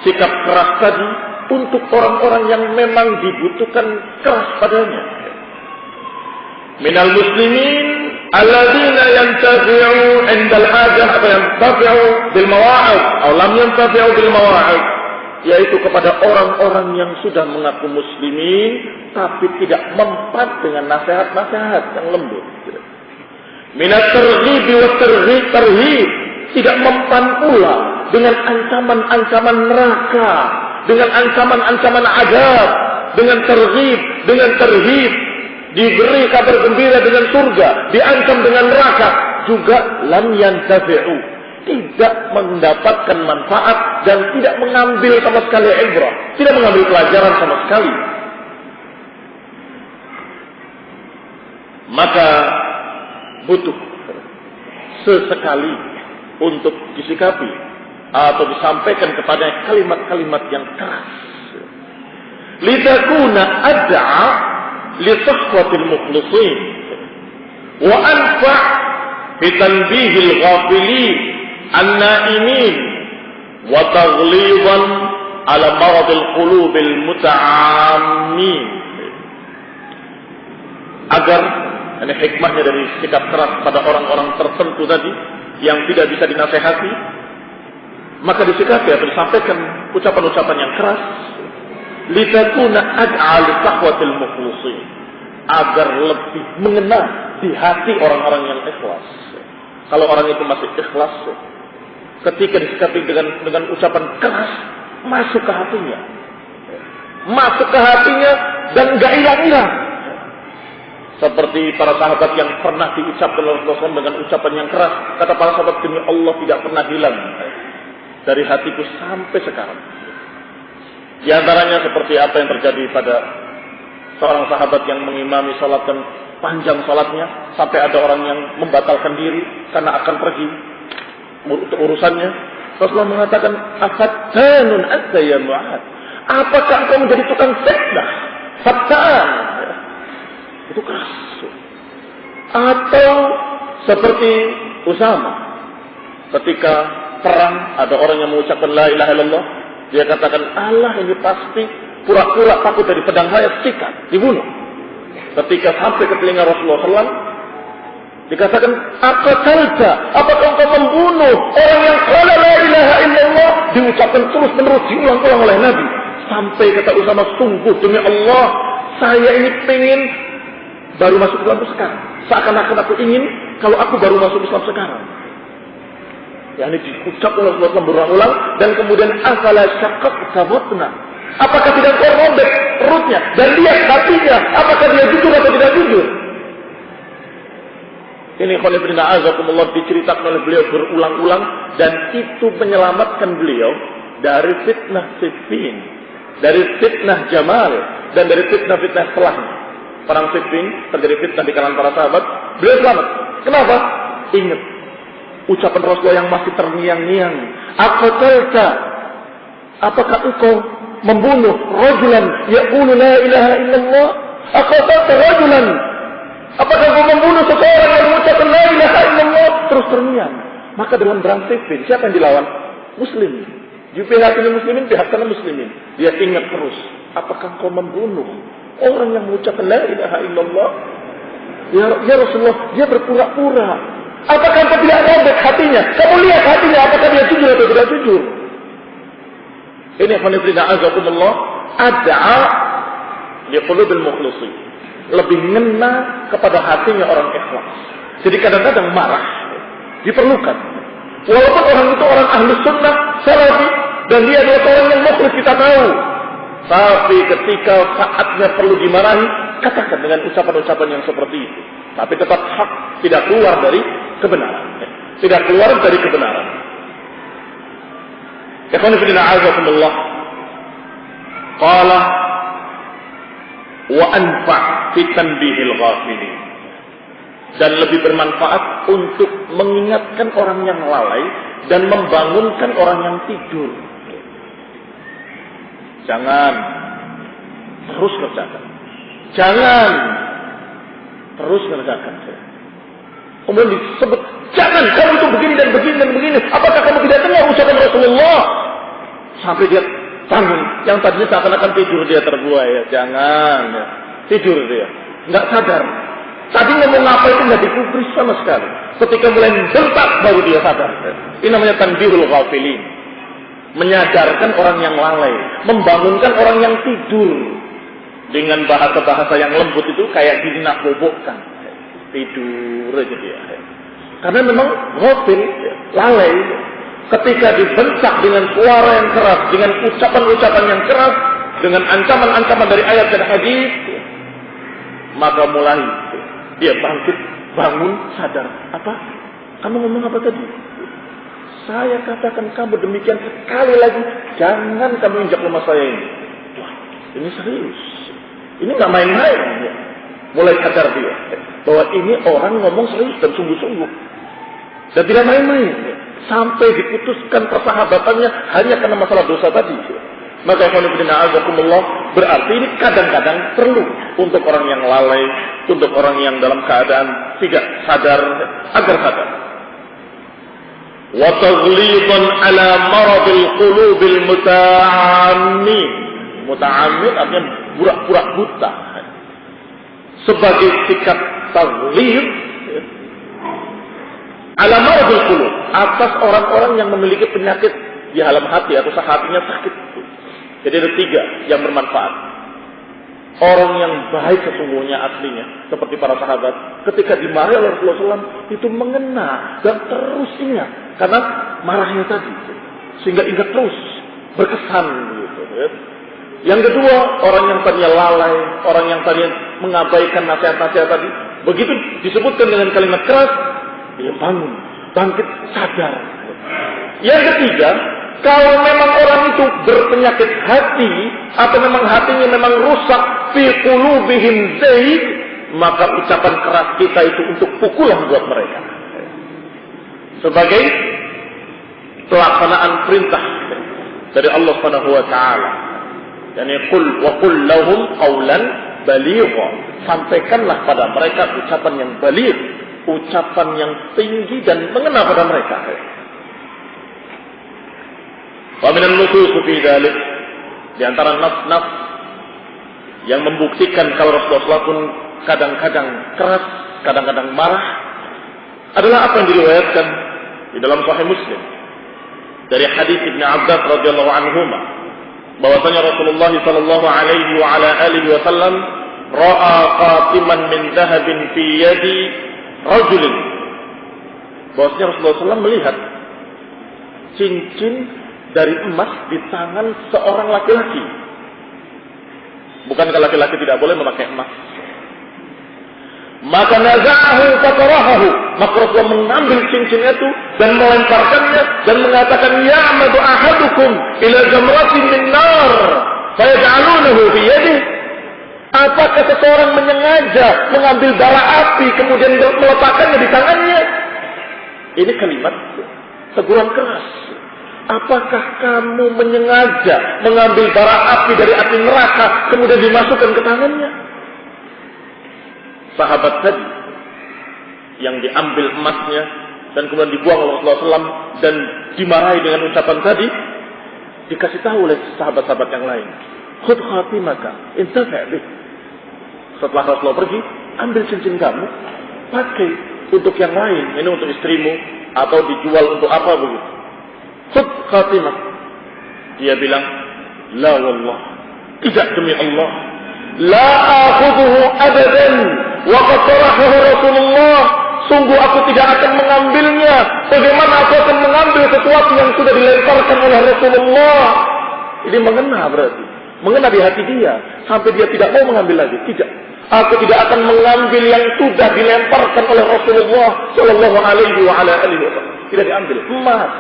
sikap keras tadi untuk orang-orang yang memang dibutuhkan keras padanya. Minal muslimin alladzina yantafi'u 'indal hajah atau yantafi'u bil mawa'id atau lam yantafi'u bil mawa'id, yaitu kepada orang-orang yang sudah mengaku muslimin tapi tidak mempan dengan nasihat-nasihat yang lembut. Minat targhib wa tarhib, tidak mempan pula dengan ancaman-ancaman neraka, dengan ancaman-ancaman azab, dengan targhib, dengan tarhib, diberi kabar gembira dengan surga, diancam dengan neraka, juga lam yantafi'u, tidak mendapatkan manfaat dan tidak mengambil sama sekali ibrah, tidak mengambil pelajaran sama sekali. Maka butuh sesekali untuk disikapi atau disampaikan kepada kalimat-kalimat yang keras. Litakuna ad'a li sahwatil mukhlisin wa anfa' fi tanbihil ghafilin an-na'imin wa taghlidan ala maradil qulubil muta'ammin. Agar ini hikmahnya dari sikap keras pada orang-orang tertentu tadi yang tidak bisa dinasehati, maka disikapi atau disampaikan ucapan-ucapan yang keras. Litakuna ad'a li sahwatil mukhlisin, agar lebih mengena di hati orang-orang yang ikhlas. Kalau orang itu masih ikhlas, ketika disikapi dengan ucapan keras, masuk ke hatinya, dan gak hilang-hilang. Seperti para sahabat yang pernah diucapkan oleh Rasulullah dengan ucapan yang keras, kata para sahabat, demi Allah tidak pernah hilang dari hatiku sampai sekarang. Di antaranya seperti apa yang terjadi pada seorang sahabat yang mengimami salat dan panjang salatnya sampai ada orang yang membatalkan diri karena akan pergi untuk urusannya. Rasulullah mengatakan, afattanun anta ya Mu'ad, apakah engkau menjadi tukang fitnah? Fattan, itu keras. Atau seperti Usama, ketika perang ada orang yang mengucapkan la ilaha illallah, dia katakan, Allah ini pasti pura-pura takut dari pedang saya, sikat, dibunuh. Ketika sampai ke telinga Rasulullah SAW, dikatakan, aqtalta, apakah engkau membunuh orang yang qala la ilaha illallah? Diucapkan terus-menerus, diulang-ulang oleh Nabi. Sampai kata Usama, sungguh demi Allah, saya ini pengen baru masuk Islam sekarang. Seakan-akan aku ingin kalau aku baru masuk Islam sekarang. Ya, ini diucap oleh Rasulullah berulang-ulang, dan kemudian afala syaqqaqta batna, apakah tidak kau robek perutnya dan lihat hatinya, apakah dia jujur atau tidak jujur? Ini khonifidina azakumullah diceritakan oleh beliau berulang-ulang, dan itu menyelamatkan beliau dari fitnah Siffin, dari fitnah Jamal, dan dari fitnah-fitnah setelahnya. Perang Siffin terjadi fitnah di kalangan para sahabat, beliau selamat. Kenapa? Ingat ucapan Rasulullah yang masih terngiang-ngiang. Aqtalta, apakah engkau membunuh rajulan yaqulu la ilaha illallah? Aqtalta rajulan, apakah engkau membunuh seseorang yang mengucapkan la ilaha illallah? Terus terngiang. Maka dalam perang Siffin, siapa yang dilawan? Muslim. Di pihak ini muslimin, pihak sana muslimin. Dia ingat terus, apakah engkau membunuh orang yang mengucapkan la ilaha illallah? Ya Rasulullah, dia berpura-pura. Apakah engkau tidak robek hatinya? Kamu lihat hatinya, apakah dia jujur atau tidak jujur? Ini khonifidina azakumullah, ad'a li qulubil mukhlisin, lebih ngena kepada hatinya orang ikhlas. Jadi kadang-kadang marah diperlukan. Walaupun orang itu orang ahli sunnah, salafi, dan dia adalah orang yang mukhlis, kita tahu. Tapi ketika saatnya perlu dimarahi, katakan dengan ucapan-ucapan yang seperti itu. Tapi tetap hak, tidak keluar dari kebenaran. Tidak keluar dari kebenaran. Ikhwan fillah a'azakumullah. Qala wa anfa' fi tanbihil ghafilin. Dan lebih bermanfaat untuk mengingatkan orang yang lalai dan membangunkan orang yang tidur. Jangan terus kerjakan. Jangan terus kerjakan. Kemudian disebut, jangan, kamu itu begini dan begini dan begini. Apakah kamu tidak dengar ucapan Rasulullah? Sampai dia bangun. Yang tadinya seakan-akan tidur dia terbuai. Ya. Jangan. Ya. Tidur dia. Nggak sadar. Tadi ngomong apa itu nggak dikubris sama sekali. Ketika mulai bentak baru dia sadar. Ya. Ini namanya tanbihul ghafilin. Menyadarkan orang yang lalai. Membangunkan orang yang tidur. Dengan bahasa-bahasa yang lembut itu kayak dinakbobokkan. Tidur aja dia. Karena memang ghafil, lalai. Ketika dibentak dengan suara yang keras, dengan ucapan-ucapan yang keras, dengan ancaman-ancaman dari ayat dan hadis, maka mulai dia bangkit, bangun, sadar. Apa? Kamu ngomong apa tadi? Saya katakan kamu demikian sekali lagi, jangan kamu injak rumah saya ini. Wah, ini serius. Ini nggak main-main. Ya. Mulai sadar dia bahwa ini orang ngomong serius dan sungguh-sungguh. Dan tidak main-main. Sampai diputuskan persahabatannya hanya karena masalah dosa tadi. Maka berarti ini kadang-kadang perlu untuk orang yang lalai, untuk orang yang dalam keadaan tidak sadar, agar sadar. Wa taghlidan ala maradil qulubil muta'ammin. Muta'ammin artinya pura-pura buta. Sebagai sikap taghlid ala maradil qulub, atas orang-orang yang memiliki penyakit di dalam hati atau hatinya sakit. Jadi ada 3 yang bermanfaat. Orang yang baik sesungguhnya aslinya, seperti para sahabat, ketika dimarahi oleh Rasulullah SAW, itu mengena dan terus ingat karena marahnya tadi, sehingga ingat terus, berkesan gitu. Yang kedua, orang yang tadinya lalai, orang yang tadinya mengabaikan nasihat-nasihat tadi, begitu disebutkan dengan kalimat keras, dia bangun, bangkit, sadar. Yang ketiga, kalau memang orang itu berpenyakit hati atau memang hatinya memang rusak, fi qulubihim zaid, maka ucapan keras kita itu untuk pukulan buat mereka. Sebagai pelaksanaan perintah dari Allah Subhanahu wa taala. Yani qul lahum qawlan baligha. Sampaikanlah pada mereka ucapan yang baligh, ucapan yang tinggi dan mengena pada mereka. Wa minan nusus fi dzalik, di antara nas-nas yang membuktikan kalau Rasulullah pun kadang-kadang keras, kadang-kadang marah, adalah apa yang diriwayatkan di dalam Sahih Muslim dari hadis Ibnu Abbas radhiyallahu anhuma, bahwasanya Rasulullah sallallahu alaihi wa ala alihi wasallam ra'a qatiman min dhahabin fi yadi rajulin. Bahwasanya Rasulullah SAW melihat cincin dari emas di tangan seorang laki-laki. Bukankah laki-laki tidak boleh memakai emas? Maka naza'ahu fatarahahu, maka Rasulullah mengambil cincin itu dan melemparkannya dan mengatakan, ya'madu ahadukum ila jamratin min nar fayaj'alunahu bi yadihi. Apakah seseorang menyengaja mengambil bara api kemudian meletakkannya di tangannya? Ini kalimat teguran keras. Apakah kamu menyengaja mengambil bara api dari api neraka kemudian dimasukkan ke tangannya? Sahabat tadi yang diambil emasnya dan kemudian dibuang oleh Rasulullah SAW dan dimarahi dengan ucapan tadi, dikasih tahu oleh sahabat-sahabat yang lain, khudh khatimaka intafi' bih. Setelah Rasulullah pergi, ambil cincin kamu, pakai untuk yang lain, ini untuk istrimu atau dijual untuk apa begitu. Khudh khatimah. Dia bilang, la wallah, tidak demi Allah, la akhudhu abadan wa qad tarahahu Rasulullah, sungguh aku tidak akan mengambilnya. Bagaimana aku akan mengambil sesuatu yang sudah dilemparkan oleh Rasulullah? Ini mengena berarti, mengena di hati dia sampai dia tidak mau mengambil lagi. Tidak, aku tidak akan mengambil yang sudah dilemparkan oleh Rasulullah sallallahu alaihi wa ala alihi wasallam. Tidak diambil emas,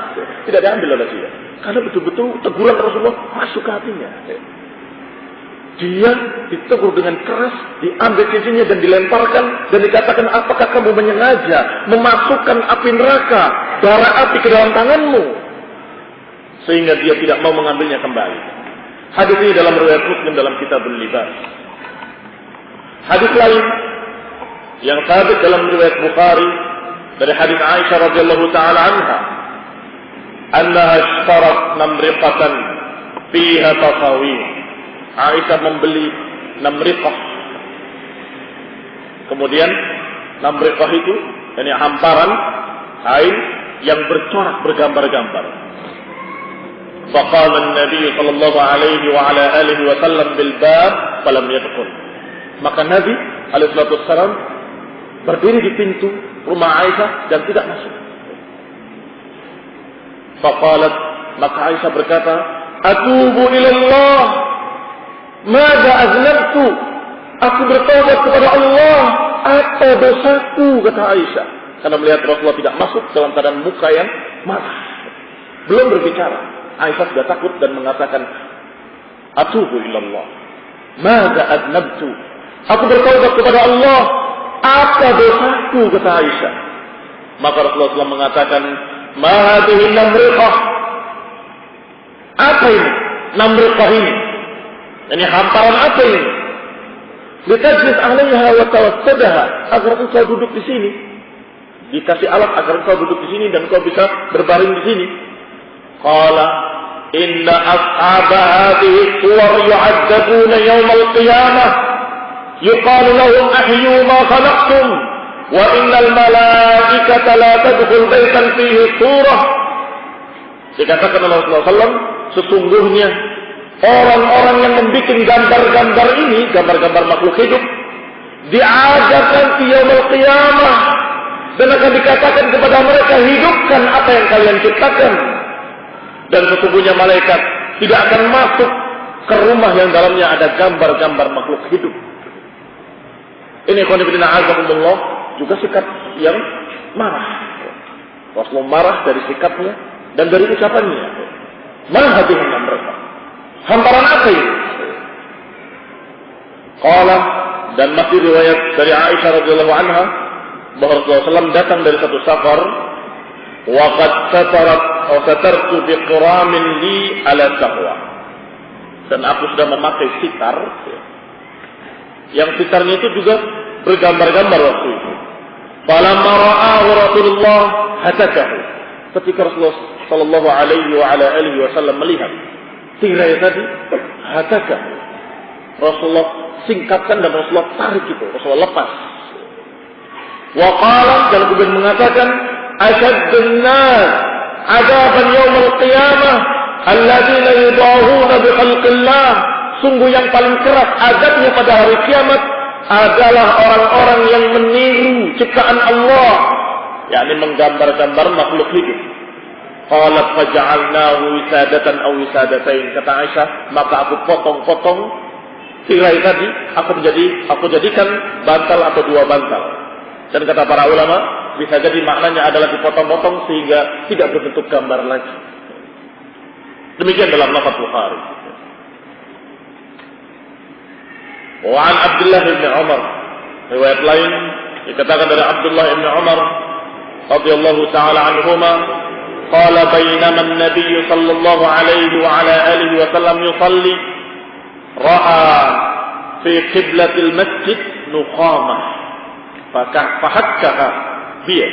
tidak diambil oleh dia, karena betul-betul teguran Rasulullah masuk ke hatinya. Dia ditegur dengan keras, diambil cincinnya dan dilemparkan dan dikatakan, apakah kamu menyengaja memasukkan api neraka, bara api ke dalam tanganmu? Sehingga dia tidak mau mengambilnya kembali. Hadis ini dalam riwayat Muslim dalam Kitabul Libas. Hadis lain yang sabit dalam riwayat Bukhari dari hadis Aisyah radhiyallahu taala anha, annaha ishtarat namriqatan fiha tasawir. Aisyah membeli namriqah. Kemudian namriqah itu yakni hamparan kain yang bercorak bergambar-gambar. Faqala an-nabi sallallahu alaihi wa ala alihi wa sallam bil bab falam yadkhul. Maka Nabi alaihi salatu wasallam berdiri di pintu rumah Aisyah dan tidak masuk. Faqalat, maka Aisyah berkata, atubu ila Allah, mada aznabtu, aku bertaubat kepada Allah, apa dosaku, kata Aisyah. Karena melihat Rasulullah tidak masuk dalam keadaan muka yang marah, belum berbicara, Aisyah sudah takut dan mengatakan, atubu ila Allah, mada aznabtu, aku bertaubat kepada Allah, apa dosaku, kata Aisyah. Maka Rasulullah SAW mengatakan, "Ma hadhihi namriqah?" Apa ini? Namriqah ini. Ini hamparan apa ini? Litajlis 'alaiha wa tawassadaha, agar engkau duduk di sini. Dikasih alat agar engkau duduk di sini dan engkau bisa berbaring di sini. Qala inna ashaba hadhihi suwar yu'adzabuna yawmal qiyamah. Yuqalu lahum ahyu ma khalaqtum wa innal malaikata la tadkhul baitan fihi surah. Dikatakan oleh Rasulullah SAW, sesungguhnya orang-orang yang membuat gambar-gambar ini, gambar-gambar makhluk hidup, diadakan di yaumul qiyamah dan akan dikatakan kepada mereka, hidupkan apa yang kalian ciptakan. Dan sesungguhnya malaikat tidak akan masuk ke rumah yang dalamnya ada gambar-gambar makhluk hidup. Ini qanibina azakumullah juga sikap yang marah. Rasulullah marah dari sikapnya dan dari ucapannya. Mana hadirin mereka? Hamparan apa ini? Qala, dan masih riwayat dari Aisyah radhiyallahu anha bahwa Rasulullah SAW datang dari satu safar, wa qad satartu bi qiramin li ala sahwa, dan aku sudah memakai sitar. Yang sitarnya itu juga bergambar-gambar waktu itu. Falamma ra'ahu Rasulullah hatakahu. Ketika Rasulullah sallallahu alaihi wa ala alihi wasallam melihat tirai tadi, hataka, Rasulullah singkatkan dan Rasulullah tarik itu, Rasulullah lepas. Wa qala, dan kemudian mengatakan, asyaddun nas adaban yaumil qiyamah alladzina yudahuna bi khalqillah. Sungguh yang paling keras azabnya pada hari kiamat adalah orang-orang yang meniru ciptaan Allah, yakni menggambar-gambar makhluk hidup. Qalat faja'alnahu wisadatan aw wisadatain, kata Aisyah, maka aku potong-potong tirai tadi, aku jadikan bantal atau dua bantal. Dan kata para ulama, bisa jadi maknanya adalah dipotong-potong sehingga tidak berbentuk gambar lagi. Demikian dalam lafaz Bukhari. Wa an Abdullah bin Umar, riwayat lain dikatakan dari Abdullah bin Umar radhiyallahu taala anhuma, qala bainama an-nabiy sallallahu alaihi wa ala alihi wa sallam yusalli ra'a fi qiblatil masjid nuqamah fahakkaha biya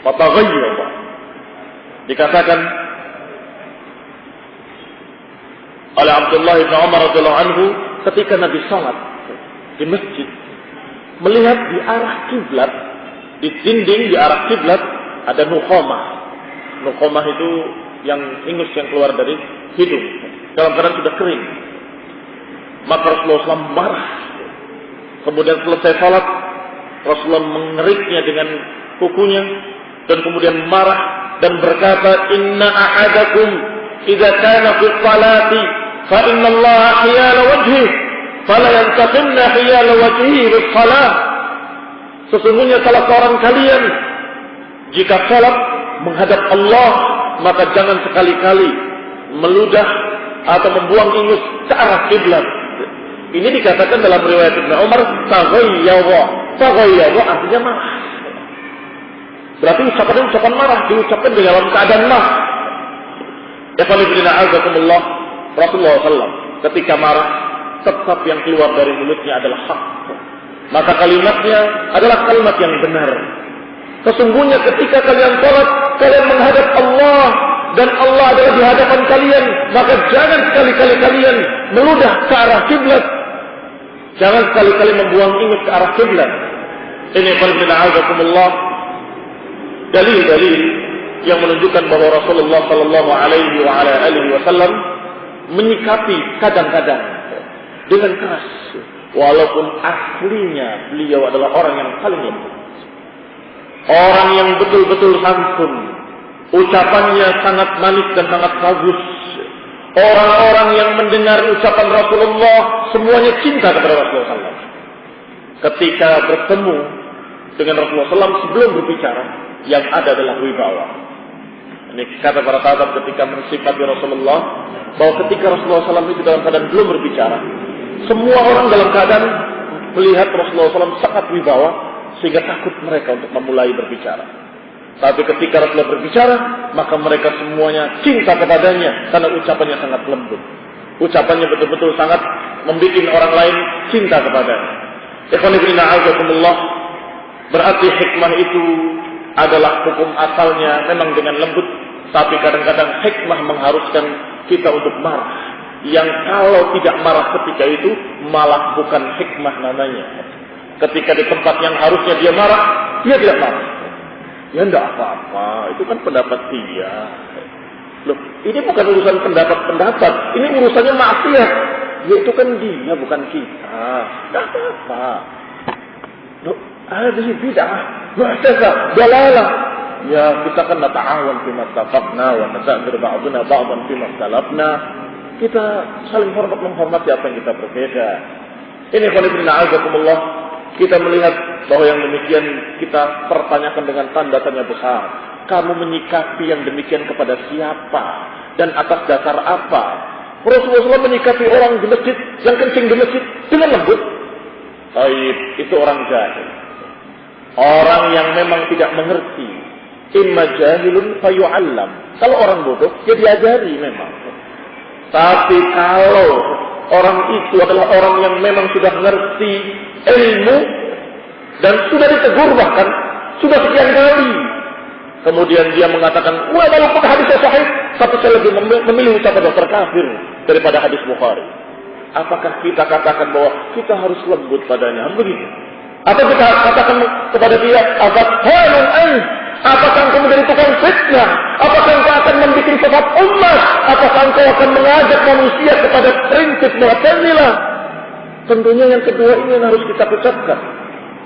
fataghayyara. Dikatakan oleh Abdullah bin Umar radhiyallahu anhu, ketika Nabi salat di masjid, melihat di arah kiblat, di dinding di arah kiblat ada nuqamah. Nuqamah itu yang ingus yang keluar dari hidung, dalam keadaan sudah kering. Maka Rasulullah SAW marah. Kemudian selesai salat, Rasulullah mengeriknya dengan kukunya dan kemudian marah dan berkata, inna ahadakum idza kana fi salati fa inna Allah hiyala wajhi fala yantaqimna hiyala wajhihi bis salah. Sesungguhnya salah seorang kalian jika salat menghadap Allah, maka jangan sekali-kali meludah atau membuang ingus ke arah kiblat. Ini dikatakan dalam riwayat Ibnu Umar, taghayyawa artinya marah. Berarti ucapan marah diucapkan di dalam keadaan marah. Ikhwanillahi Rasulullah SAW ketika marah, tetap yang keluar dari mulutnya adalah hak. Maka kalimatnya adalah kalimat yang benar. Sesungguhnya ketika kalian salat, kalian menghadap Allah dan Allah adalah di hadapan kalian, maka jangan sekali-kali kalian meludah ke arah kiblat. Jangan sekali-kali membuang ingus ke arah kiblat. Ini qul dalil-dalil yang menunjukkan bahwa Rasulullah sallallahu alaihi wa ala alihi wasallam menyikapi kadang-kadang dengan keras, walaupun aslinya beliau adalah orang yang paling lembut. Orang yang betul-betul santun, ucapannya sangat manis dan sangat bagus. Orang-orang yang mendengar ucapan Rasulullah semuanya cinta kepada Rasulullah SAW. Ketika bertemu dengan Rasulullah SAW sebelum berbicara, yang ada adalah wibawa. Ini kata para sahabat ketika mensifati Rasulullah, bahwa ketika Rasulullah SAW itu dalam keadaan belum berbicara, semua orang dalam keadaan melihat Rasulullah SAW sangat wibawa, sehingga takut mereka untuk memulai berbicara. Tapi ketika Rasulullah berbicara, maka mereka semuanya cinta kepadanya karena ucapannya sangat lembut. Ucapannya betul-betul sangat membuat orang lain cinta kepadanya. Ikhwan fillah a'azakumullah, berarti hikmah itu adalah hukum asalnya memang dengan lembut, tapi kadang-kadang hikmah mengharuskan kita untuk marah. Yang kalau tidak marah ketika itu malah bukan hikmah namanya. Ketika di tempat yang harusnya dia marah, dia tidak marah. Ya enggak apa-apa, itu kan pendapat dia. Loh, ini bukan urusan pendapat-pendapat, ini urusannya maksiat. Ya itu kan dia, bukan kita. Enggak apa-apa. Loh, hadhihi bid'ah, muhdatsah, dalalah. Ya, kita kan nata'awan fima ittafaqna wa nata'dir ba'duna ba'dan fima ikhtalafna. Kita saling menghormati apa yang kita berbeda. Ini qanifina azakumullah. Kita melihat bahwa yang demikian kita pertanyakan dengan tanda tanya besar. Kamu menyikapi yang demikian kepada siapa? Dan atas dasar apa? Rasulullah menyikapi orang di masjid, yang kencing di masjid, dengan lembut. Baik, itu orang jahil. Orang yang memang tidak mengerti. Imma jahilun fayu'allam. Kalau orang bodoh, ya diajari memang. Tapi kalau orang itu adalah orang yang memang sudah mengerti ilmu dan sudah ditegur bahkan sudah sekian kali, kemudian dia mengatakan, wah walaupun hadisnya sahih, tapi saya lebih memilih ucapan dokter kafir daripada hadis Bukhari. Apakah kita katakan bahwa kita harus lembut padanya? Begitu. Atau kita katakan kepada dia, apakah engkau menjadi tukang fitnah? Apakah engkau akan membuat sesat umat? Apakah engkau akan mengajak manusia kepada prinsip Mu'tazilah? Tentunya yang kedua ini yang harus kita ucapkan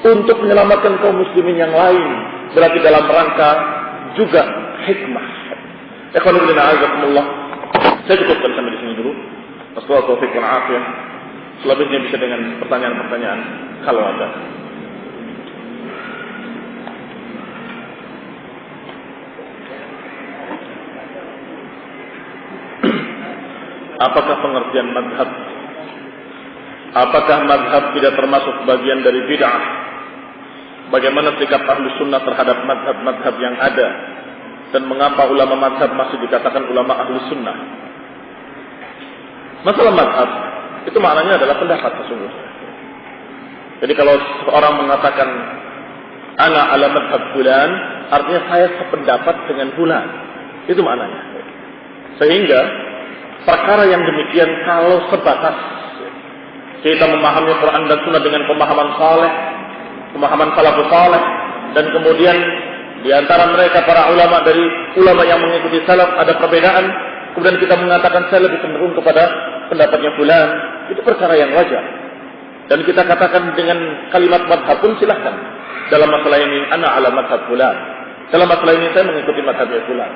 untuk menyelamatkan kaum muslimin yang lain. Berarti dalam rangka juga hikmah. Ikhwan fillah a'azakumullah. Saya cukupkan sampai di sini dulu. Wassalatu taufiq wal afiyah. Selebihnya bisa dengan pertanyaan-pertanyaan kalau ada. Apakah pengertian madhab? Apakah madhab tidak termasuk bagian dari bid'ah? Bagaimana sikap ahlu sunnah terhadap madhab-madhab yang ada? Dan mengapa ulama madhab masih dikatakan ulama ahlu sunnah? Masalah madhab, itu maknanya adalah pendapat sesungguhnya. Jadi kalau seorang mengatakan ana ala madhab fulan, artinya saya sependapat dengan fulan. Itu maknanya. Sehingga perkara yang demikian kalau sebatas kita memahami Quran dan Sunnah dengan pemahaman saleh, pemahaman salafus saleh, dan kemudian di antara mereka para ulama dari ulama yang mengikuti salaf ada perbedaan, kemudian kita mengatakan saya lebih cenderung kepada pendapatnya fulan, itu perkara yang wajar. Dan kita katakan dengan kalimat madhab pun silahkan. Dalam masalah ini ana ala madhab fulan. Dalam masalah ini saya mengikuti madhabnya fulan.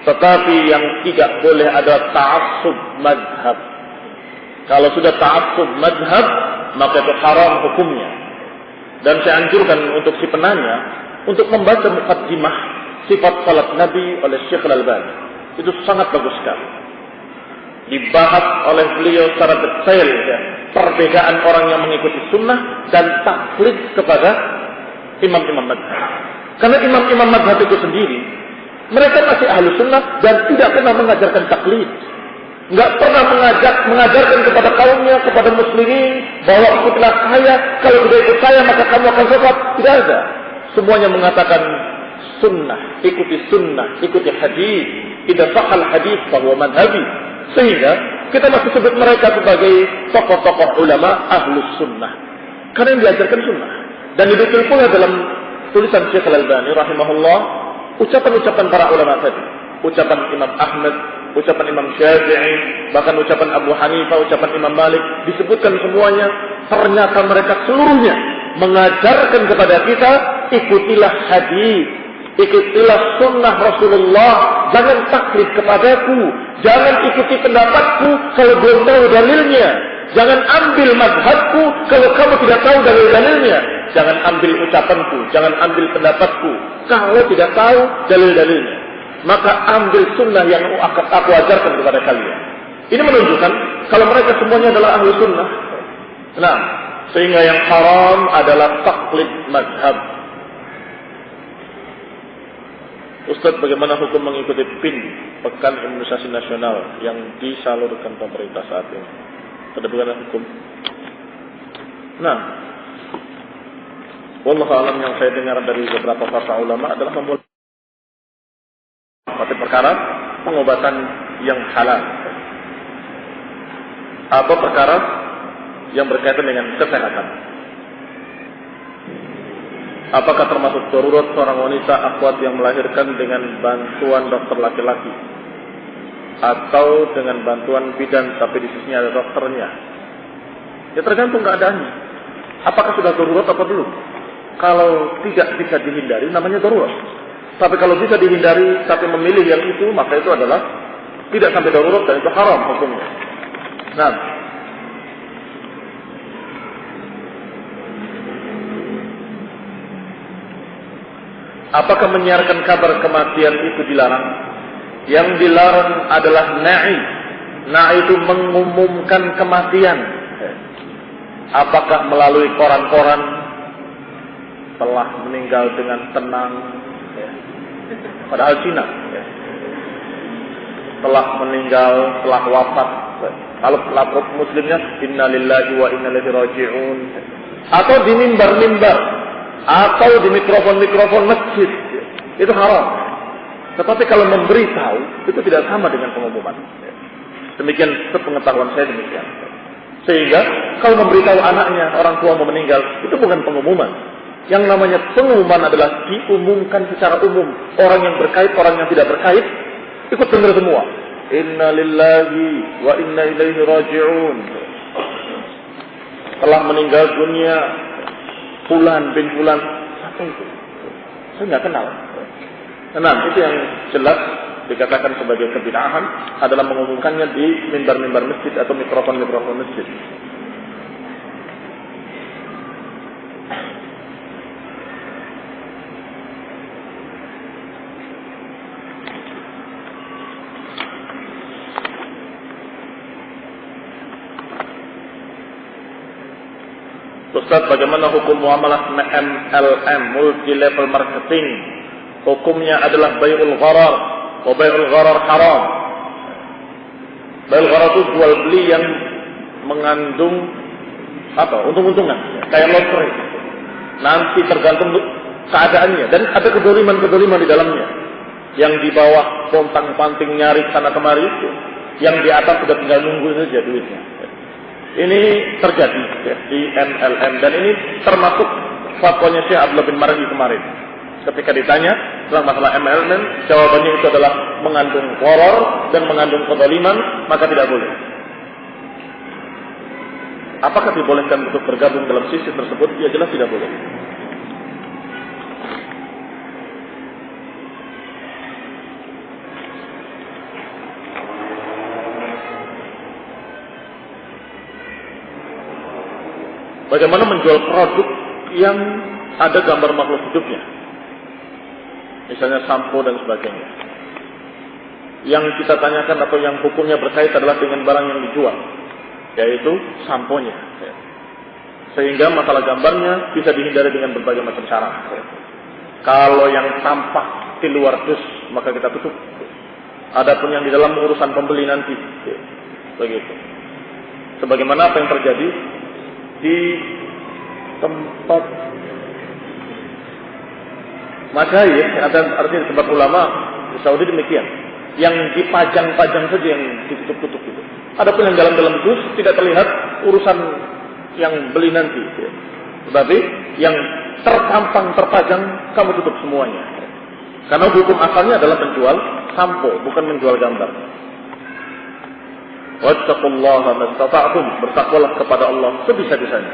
Tetapi yang tidak boleh ada ta'assub madhab. Kalau sudah ta'assub madhab, maka itu haram hukumnya. Dan saya anjurkan untuk si penanya untuk membaca muqaddimah sifat salat Nabi oleh Syekh Al-Albani. Itu sangat bagus sekali. Dibahas oleh beliau secara detail ya, perbedaan orang yang mengikuti sunnah dan taklid kepada imam-imam madhab. Karena imam-imam madhab itu sendiri, mereka masih ahlu sunnah dan tidak pernah mengajarkan taklid. Enggak pernah mengajarkan kepada kaumnya, kepada muslimin, bahwa ikutlah saya, kalau tidak ikut saya maka kamu akan sesat. Tidak ada. Semuanya mengatakan sunnah, ikuti hadis. Idza sahal hadis bahwa madhabi. Sehingga kita masih sebut mereka sebagai tokoh-tokoh ulama ahlus sunnah. Karena yang diajarkan sunnah. Dan didukung pula dalam tulisan Syekh Al-Albani rahimahullah, ucapan-ucapan para ulama tadi, ucapan Imam Ahmad, ucapan Imam Syafi'i, bahkan ucapan Abu Hanifah, ucapan Imam Malik, disebutkan semuanya. Ternyata mereka seluruhnya mengajarkan kepada kita, ikutilah hadis, ikutilah sunnah Rasulullah, jangan taklid kepadaku, jangan ikuti pendapatku kalau belum tahu dalilnya, jangan ambil mazhabku kalau kamu tidak tahu dalil-dalilnya, jangan ambil ucapanku, jangan ambil pendapatku kalau tidak tahu dalil-dalilnya. Maka ambil sunnah yang aku ajarkan kepada kalian. Ini menunjukkan kalau mereka semuanya adalah ahli sunnah. Nah, sehingga yang haram adalah taklid mazhab. Ustaz, bagaimana hukum mengikuti PIN Pekan Imunisasi Nasional yang disalurkan pemerintah saat ini? Ada bagaimana hukum? Nah, wallahu alam, yang saya dengar dari beberapa fatwa ulama adalah membolehkan perkara pengobatan yang halal atau perkara yang berkaitan dengan kesehatan. Apakah termasuk darurat seorang wanita akhwat yang melahirkan dengan bantuan dokter laki-laki atau dengan bantuan bidan tapi di sisinya ada dokternya? Ya tergantung keadaannya. Apakah sudah darurat atau belum? Kalau tidak bisa dihindari namanya darurat. Tapi kalau bisa dihindari tapi memilih yang itu, maka itu adalah tidak sampai darurat dan itu haram hukumnya. Nah, apakah menyiarkan kabar kematian itu dilarang? Yang dilarang adalah na'i. Na'i itu mengumumkan kematian. Apakah melalui koran-koran telah meninggal dengan tenang, padahal Cina telah meninggal, telah wafat. Kalau lapor muslimnya innalillahi wa inna ilaihi raji'un, atau di mimbar-mimbar atau di mikrofon-mikrofon masjid, itu haram. Tetapi kalau memberitahu itu tidak sama dengan pengumuman. Demikian sepengetahuan saya demikian. Sehingga kalau memberitahu anaknya orang tua mau meninggal, itu bukan pengumuman. Yang namanya pengumuman adalah diumumkan secara umum. Orang yang berkait, orang yang tidak berkait ikut dengar semua. Inna lillahi wa inna ilaihi raji'un. Telah meninggal dunia Fulan bin Fulan. Siapa itu? Saya nggak kenal. Nah, itu yang jelas dikatakan sebagai kebid'ahan adalah mengumumkannya di mimbar-mimbar masjid atau mikrofon-mikrofon masjid. Ustaz, bagaimana hukum muamalah MLM, multi level marketing? Hukumnya adalah bai'ul gharar. Wa bai'ul gharar haram. Bai'ul gharar itu jual beli yang mengandung untung-untungan, kayak lotre. Nanti tergantung keadaannya dan ada kedoliman-kedoliman di dalamnya. Yang di bawah pontang-panting nyari sana kemari itu, yang di atas sudah tinggal nunggu saja duitnya. Ini terjadi di MLM dan ini termasuk fatwanya Syekh Abdullah bin Marji kemarin. Ketika ditanya tentang masalah MLM, jawabannya itu adalah mengandung horor dan mengandung kedoliman, maka tidak boleh. Apakah dibolehkan untuk bergabung dalam sisi tersebut? Ya jelas tidak boleh. Bagaimana menjual produk yang ada gambar makhluk hidupnya, misalnya sampo dan sebagainya. Yang kita tanyakan atau yang hukumnya berkait adalah dengan barang yang dijual, yaitu samponya. Sehingga masalah gambarnya bisa dihindari dengan berbagai macam cara. Kalau yang tampak di luar dus, maka kita tutup. Adapun yang di dalam urusan pembeli nanti, begitu. Sebagaimana apa yang terjadi di tempat Masyayikh, ada artinya tempat ulama di Saudi demikian, yang dipajang-pajang saja, yang ditutup-tutup itu. Adapun yang dalam dus tidak terlihat urusan yang beli nanti. Tetapi yang terpampang, terpajang, kamu tutup semuanya. Karena hukum asalnya adalah menjual sampo, bukan menjual gambar. Wattaqullaha mastata'tum, bertakwalah kepada Allah sebisa-bisanya.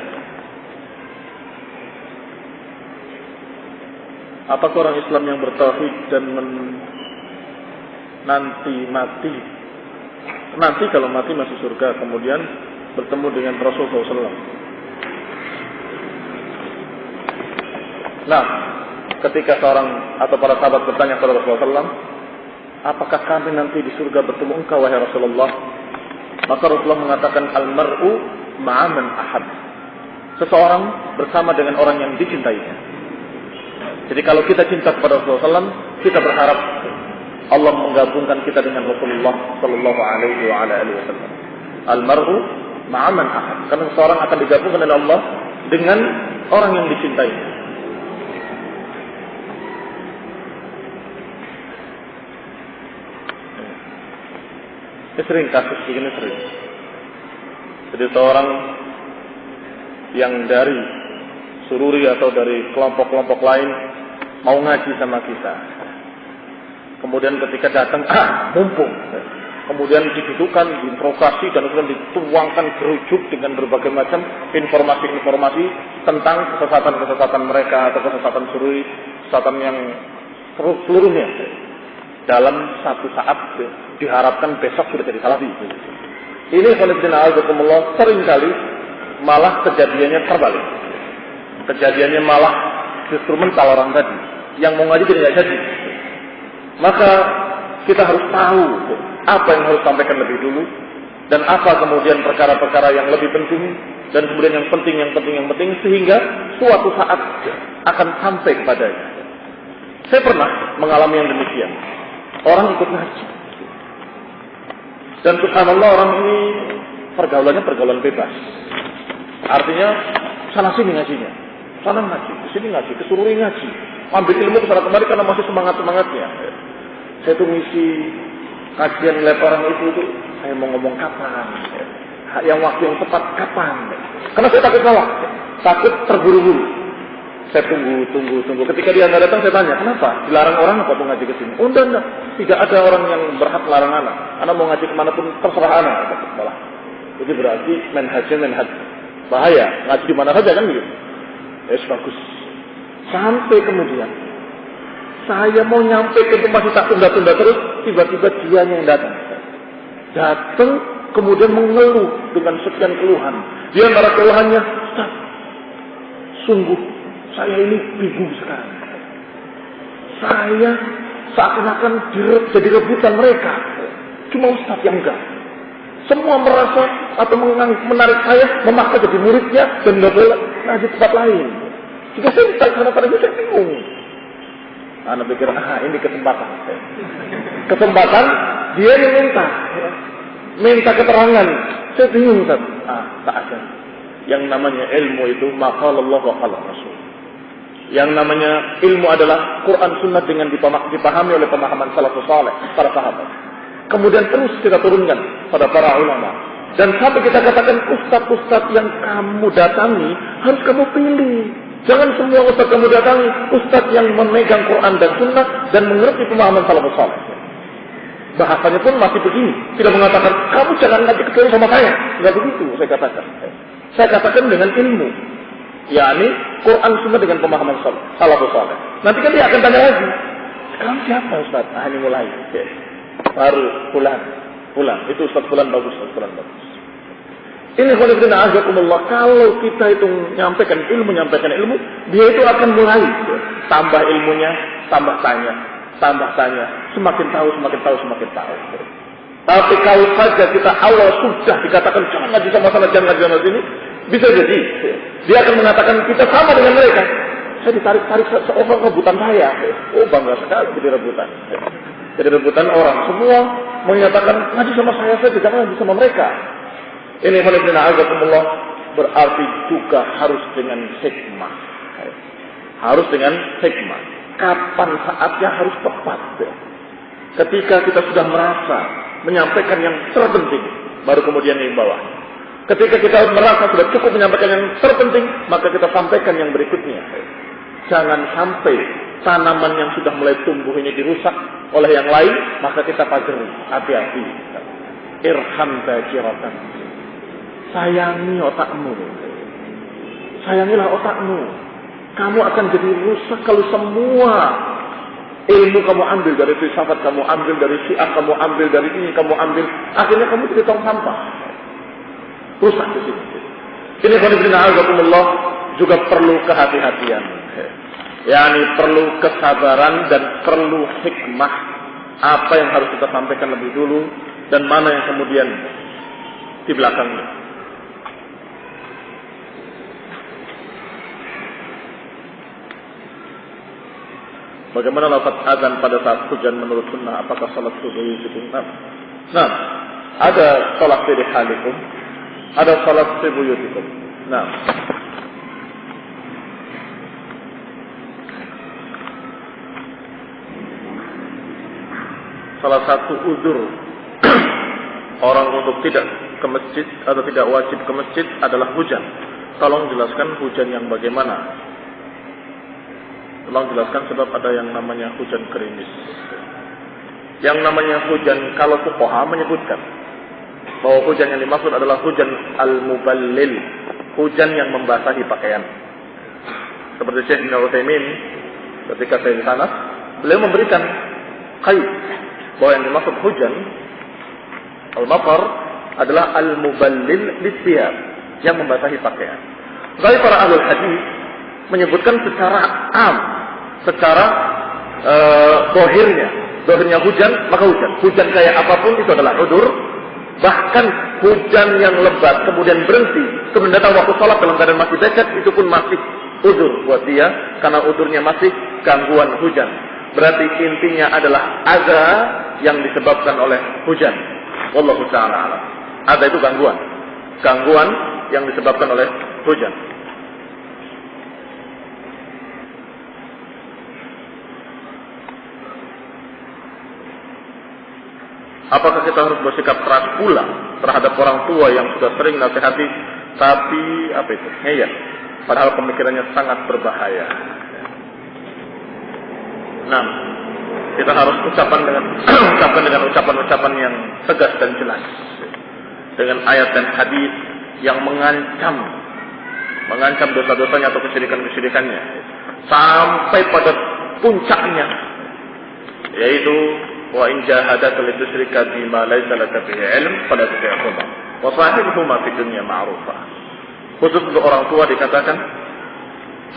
Apakah orang Islam yang bertauhid dan nanti mati, kalau mati masuk surga, kemudian bertemu dengan Rasulullah SAW? Nah, ketika seorang atau para sahabat bertanya kepada Rasulullah SAW, apakah kami nanti di surga bertemu engkau wahai Rasulullah? Maka Rasulullah mengatakan al-mar'u ma'aman ahad. Seseorang bersama dengan orang yang dicintainya. Jadi kalau kita cinta kepada Rasulullah SAW, kita berharap Allah menggabungkan kita dengan Rasulullah sallallahu alaihi wasallam. Al-mar'u ma'a man ahab. Karena seorang akan digabungkan oleh Allah dengan orang yang dicintai. Sering kasus begini sering. Jadi seorang yang dari sururi atau dari kelompok-kelompok lain mau ngaji sama kita. Kemudian ketika datang, mumpung. Kemudian didudukan, diinterogasi dan kemudian dituangkan gerujuk dengan berbagai macam informasi-informasi tentang kesesatan-kesesatan mereka atau kesesatan sururi, kesesatan yang seluruhnya. Dalam satu saat diharapkan besok sudah jadi salafi. Ini khonibdina'azakumullah seringkali malah kejadiannya terbalik. Kejadiannya malah justru mental orang tadi yang mau ngaji tidak jadi. Maka kita harus tahu apa yang harus sampaikan lebih dulu dan apa kemudian perkara-perkara yang lebih penting dan kemudian yang penting sehingga suatu saat akan sampai kepadanya. Saya pernah mengalami yang demikian. Orang ikut ngaji. Dan subhanallah orang ini pergaulannya pergaulan bebas. Artinya sana sini ngajinya. Sana ngaji, ke sini ngaji, ke sururi ngaji. Ambil ilmu ke sana kemari karena masih semangat-semangatnya. Saya tuh ngisi kajian lebaran itu saya mau ngomong kapan. Yang waktu yang tepat kapan. Karena saya takut salah. Takut terburu-buru. Saya tunggu. Ketika dia nggak datang, saya tanya, kenapa? Dilarang orang apa mau ngaji ke sini? Oh, enggak. Tidak ada orang yang berhak melarang anak. Anak mau ngaji kemanapun, terserah anak. Malah. Jadi berarti manhaj. Bahaya. Ngaji di mana saja kan gitu. Bagus. Sampai kemudian, saya mau nyampe ke tempat masih tak tunda-tunda terus, tiba-tiba dia yang datang. Datang, kemudian mengeluh dengan sekian keluhan. Dia antara keluhannya, Ustaz, sungguh saya ini bingung sekali. Saya seakan-akan jadi rebutan mereka. Cuma Ustaz yang enggak. Semua merasa atau menarik saya, memaksa jadi muridnya dan nggak boleh ngaji tempat lain. Jika saya ditarik sana pada itu saya bingung. Anak pikir, ini kesempatan. Kesempatan dia yang minta keterangan. Saya bingung Ustaz. Tak ada. Yang namanya ilmu itu maqalallah wa qala Rasul. Yang namanya ilmu adalah Quran Sunnah dengan dipahami oleh pemahaman salafus saleh, para sahabat. Kemudian terus kita turunkan pada para ulama. Dan sampai kita katakan ustaz-ustaz yang kamu datangi harus kamu pilih. Jangan semua ustaz kamu datangi, ustaz yang memegang Quran dan Sunnah dan mengerti pemahaman salafus saleh. Bahasanya pun masih begini, tidak mengatakan kamu jangan ngaji kecuali sama saya. Enggak begitu saya katakan. Saya katakan dengan ilmu. yakni Quran Sunnah dengan pemahaman salafus saleh. Nanti kan dia akan tanya lagi, sekarang siapa Ustaz? Ini mulai. Baru pulang. Itu Ustaz pulang bagus, Ini khonibdina azakumullah, kalau kita itu menyampaikan ilmu, dia itu akan mulai tambah ilmunya, tambah tanya, semakin tahu. Tapi kalau saja kita awal sudah dikatakan jangan ngaji sama sana, jangan ngaji sama sini, bisa jadi dia akan mengatakan kita sama dengan mereka. Saya ditarik seorang rebutan saya. Oh, bangga sekali jadi rebutan orang. Semua menyatakan ngaji sama saya jangan ngaji sama mereka. Ini khonibdina azakumullah berarti juga harus dengan hikmah. Kapan saatnya harus tepat. Ketika kita sudah merasa menyampaikan yang terpenting, baru kemudian yang bawah. Ketika kita merasa sudah cukup menyampaikan yang terpenting, maka kita sampaikan yang berikutnya. Jangan sampai tanaman yang sudah mulai tumbuh ini dirusak oleh yang lain, maka kita pajari. Hati-hati. Irham dzakiratan. Sayangi otakmu. Sayangilah otakmu. Kamu akan jadi rusak kalau semua ilmu kamu ambil dari filsafat, kamu ambil dari syiah, kamu ambil dari ini, kamu ambil. Akhirnya kamu jadi tong sampah. Rusak di sini. Ini khonibdina azakumullah juga perlu kehati-hatian. Yani perlu kesabaran dan perlu hikmah. Apa yang harus kita sampaikan lebih dulu dan mana yang kemudian di belakangnya. Bagaimana lafaz azan pada saat hujan menurut sunnah? Apakah salat subuh itu? Nah, ada salat fi rihalikum, ada salat fi buyutikum. Nah, salah satu uzur orang untuk tidak ke masjid atau tidak wajib ke masjid adalah hujan. Tolong jelaskan hujan yang bagaimana. Tolong jelaskan sebab ada yang namanya hujan gerimis. Yang namanya hujan, kalau fuqaha menyebutkan bahwa hujan yang dimaksud adalah hujan al-muballil, hujan yang membasahi pakaian. Seperti Syekh Ibnu Utsaimin ketika saya di sana, beliau memberikan qaid bahwa yang dimaksud hujan al-matar adalah al-muballil lisiyab, yang membasahi pakaian. Tapi para ahlul hadis menyebutkan secara am, secara dohirnya hujan, maka hujan kayak apapun itu adalah udur. Bahkan hujan yang lebat kemudian berhenti, kemudian datang waktu sholat dalam keadaan masih becek, itu pun masih udur buat dia, karena udurnya masih gangguan hujan. Berarti intinya adalah adza yang disebabkan oleh hujan. Wallahu ta'ala alam. Adza itu gangguan yang disebabkan oleh hujan. Apakah kita harus bersikap keras pula terhadap orang tua yang sudah sering nasihati tapi ngeyel, padahal pemikirannya sangat berbahaya? Nah, kita harus ucapan dengan ucapan-ucapan yang tegas dan jelas, dengan ayat dan hadis yang mengancam dosa-dosanya atau kesyirikan-kesyirikannya sampai pada puncaknya, yaitu wa in jahadaka litusyrika bima laysa laka bihi ilm fala tuti'huma wa sahibhuma fid dunya ma'rufa. Khusus untuk orang tua dikatakan,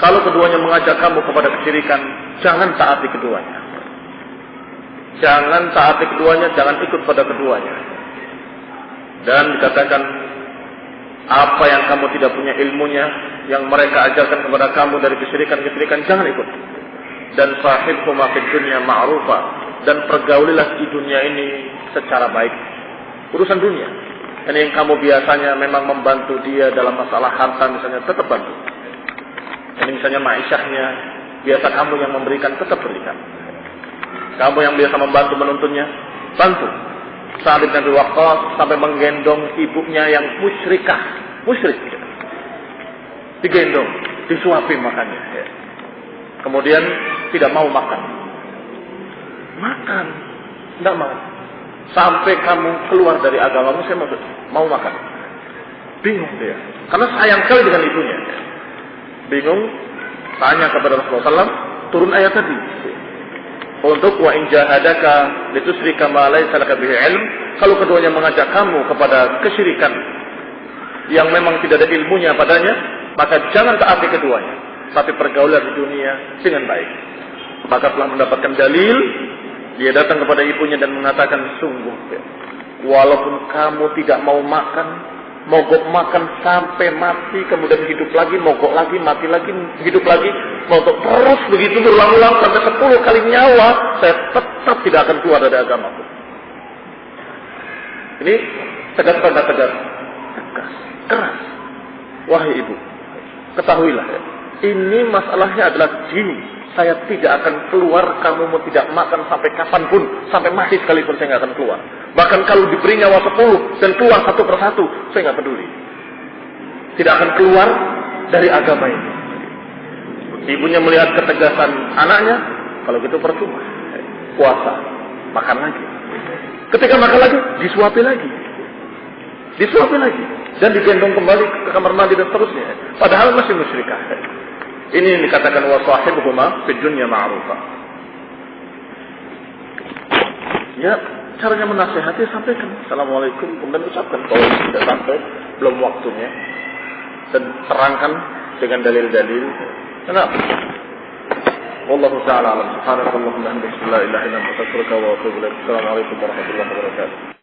kalau keduanya mengajak kamu kepada kesyirikan, jangan taati keduanya. Jangan ikut pada keduanya. Dan dikatakan, apa yang kamu tidak punya ilmunya, yang mereka ajarkan kepada kamu dari kesyirikan-kesyirikan, jangan ikut. Dan sahibhuma fid dunya ma'rufa, dan pergaulilah di dunia ini secara baik. Urusan dunia, ini yang kamu biasanya memang membantu dia dalam masalah harta misalnya, tetap bantu. Ini misalnya ma'isyahnya, biasa kamu yang memberikan, tetap berikan. Kamu yang biasa membantu menuntunnya, bantu. Sa'ad bin Abi Waqqas sampai menggendong ibunya yang musyrik, digendong, disuapin makannya. Kemudian tidak mau makan, tidak mau. Sampai kamu keluar dari agamamu, saya mau makan. Bingung dia, karena sayang sekali dengan ibunya. Bingung, tanya kepada Rasulullah SAW, turun ayat tadi. Untuk wa in jahadaka litusyrika ma laysa laka bihi ilm, kalau keduanya mengajak kamu kepada kesyirikan yang memang tidak ada ilmunya padanya, maka jangan taati keduanya, tapi pergaulan di dunia dengan baik. Maka telah mendapatkan dalil, dia datang kepada ibunya dan mengatakan, sungguh, walaupun kamu tidak mau makan, mogok makan sampai mati, kemudian hidup lagi, mogok lagi, mati lagi, hidup lagi, mogok terus begitu berulang-ulang sampai 10 kali nyawa, saya tetap tidak akan keluar dari agamaku. Ini tegas pada tegas, keras. Wahai ibu, ketahuilah, ini masalahnya adalah jin. Saya tidak akan keluar, kamu mau tidak makan sampai kapanpun, sampai mati sekalipun saya nggak akan keluar. Bahkan kalau diberi nyawa 10 dan keluar satu persatu, saya nggak peduli. Tidak akan keluar dari agama ini. Ibunya melihat ketegasan anaknya, kalau gitu percuma. Puasa, makan lagi. Ketika makan lagi, disuapi lagi, dan digendong kembali ke kamar mandi dan seterusnya. Padahal masih musyrikah. Ini yang dikatakan wa sahibuhuma fid dunya ma'rufa. Ya, caranya menasihati, sampaikan assalamualaikum, kemudian ucapkan kalau tidak sampai, belum waktunya, dan terangkan dengan dalil-dalil. Kenapa? Wallahu ta'ala alam. Subhanakallahumma wa bihamdika, la ilaha illa anta, astaghfiruka wa atubu ilaik. Assalamualaikum warahmatullahi wabarakatuh.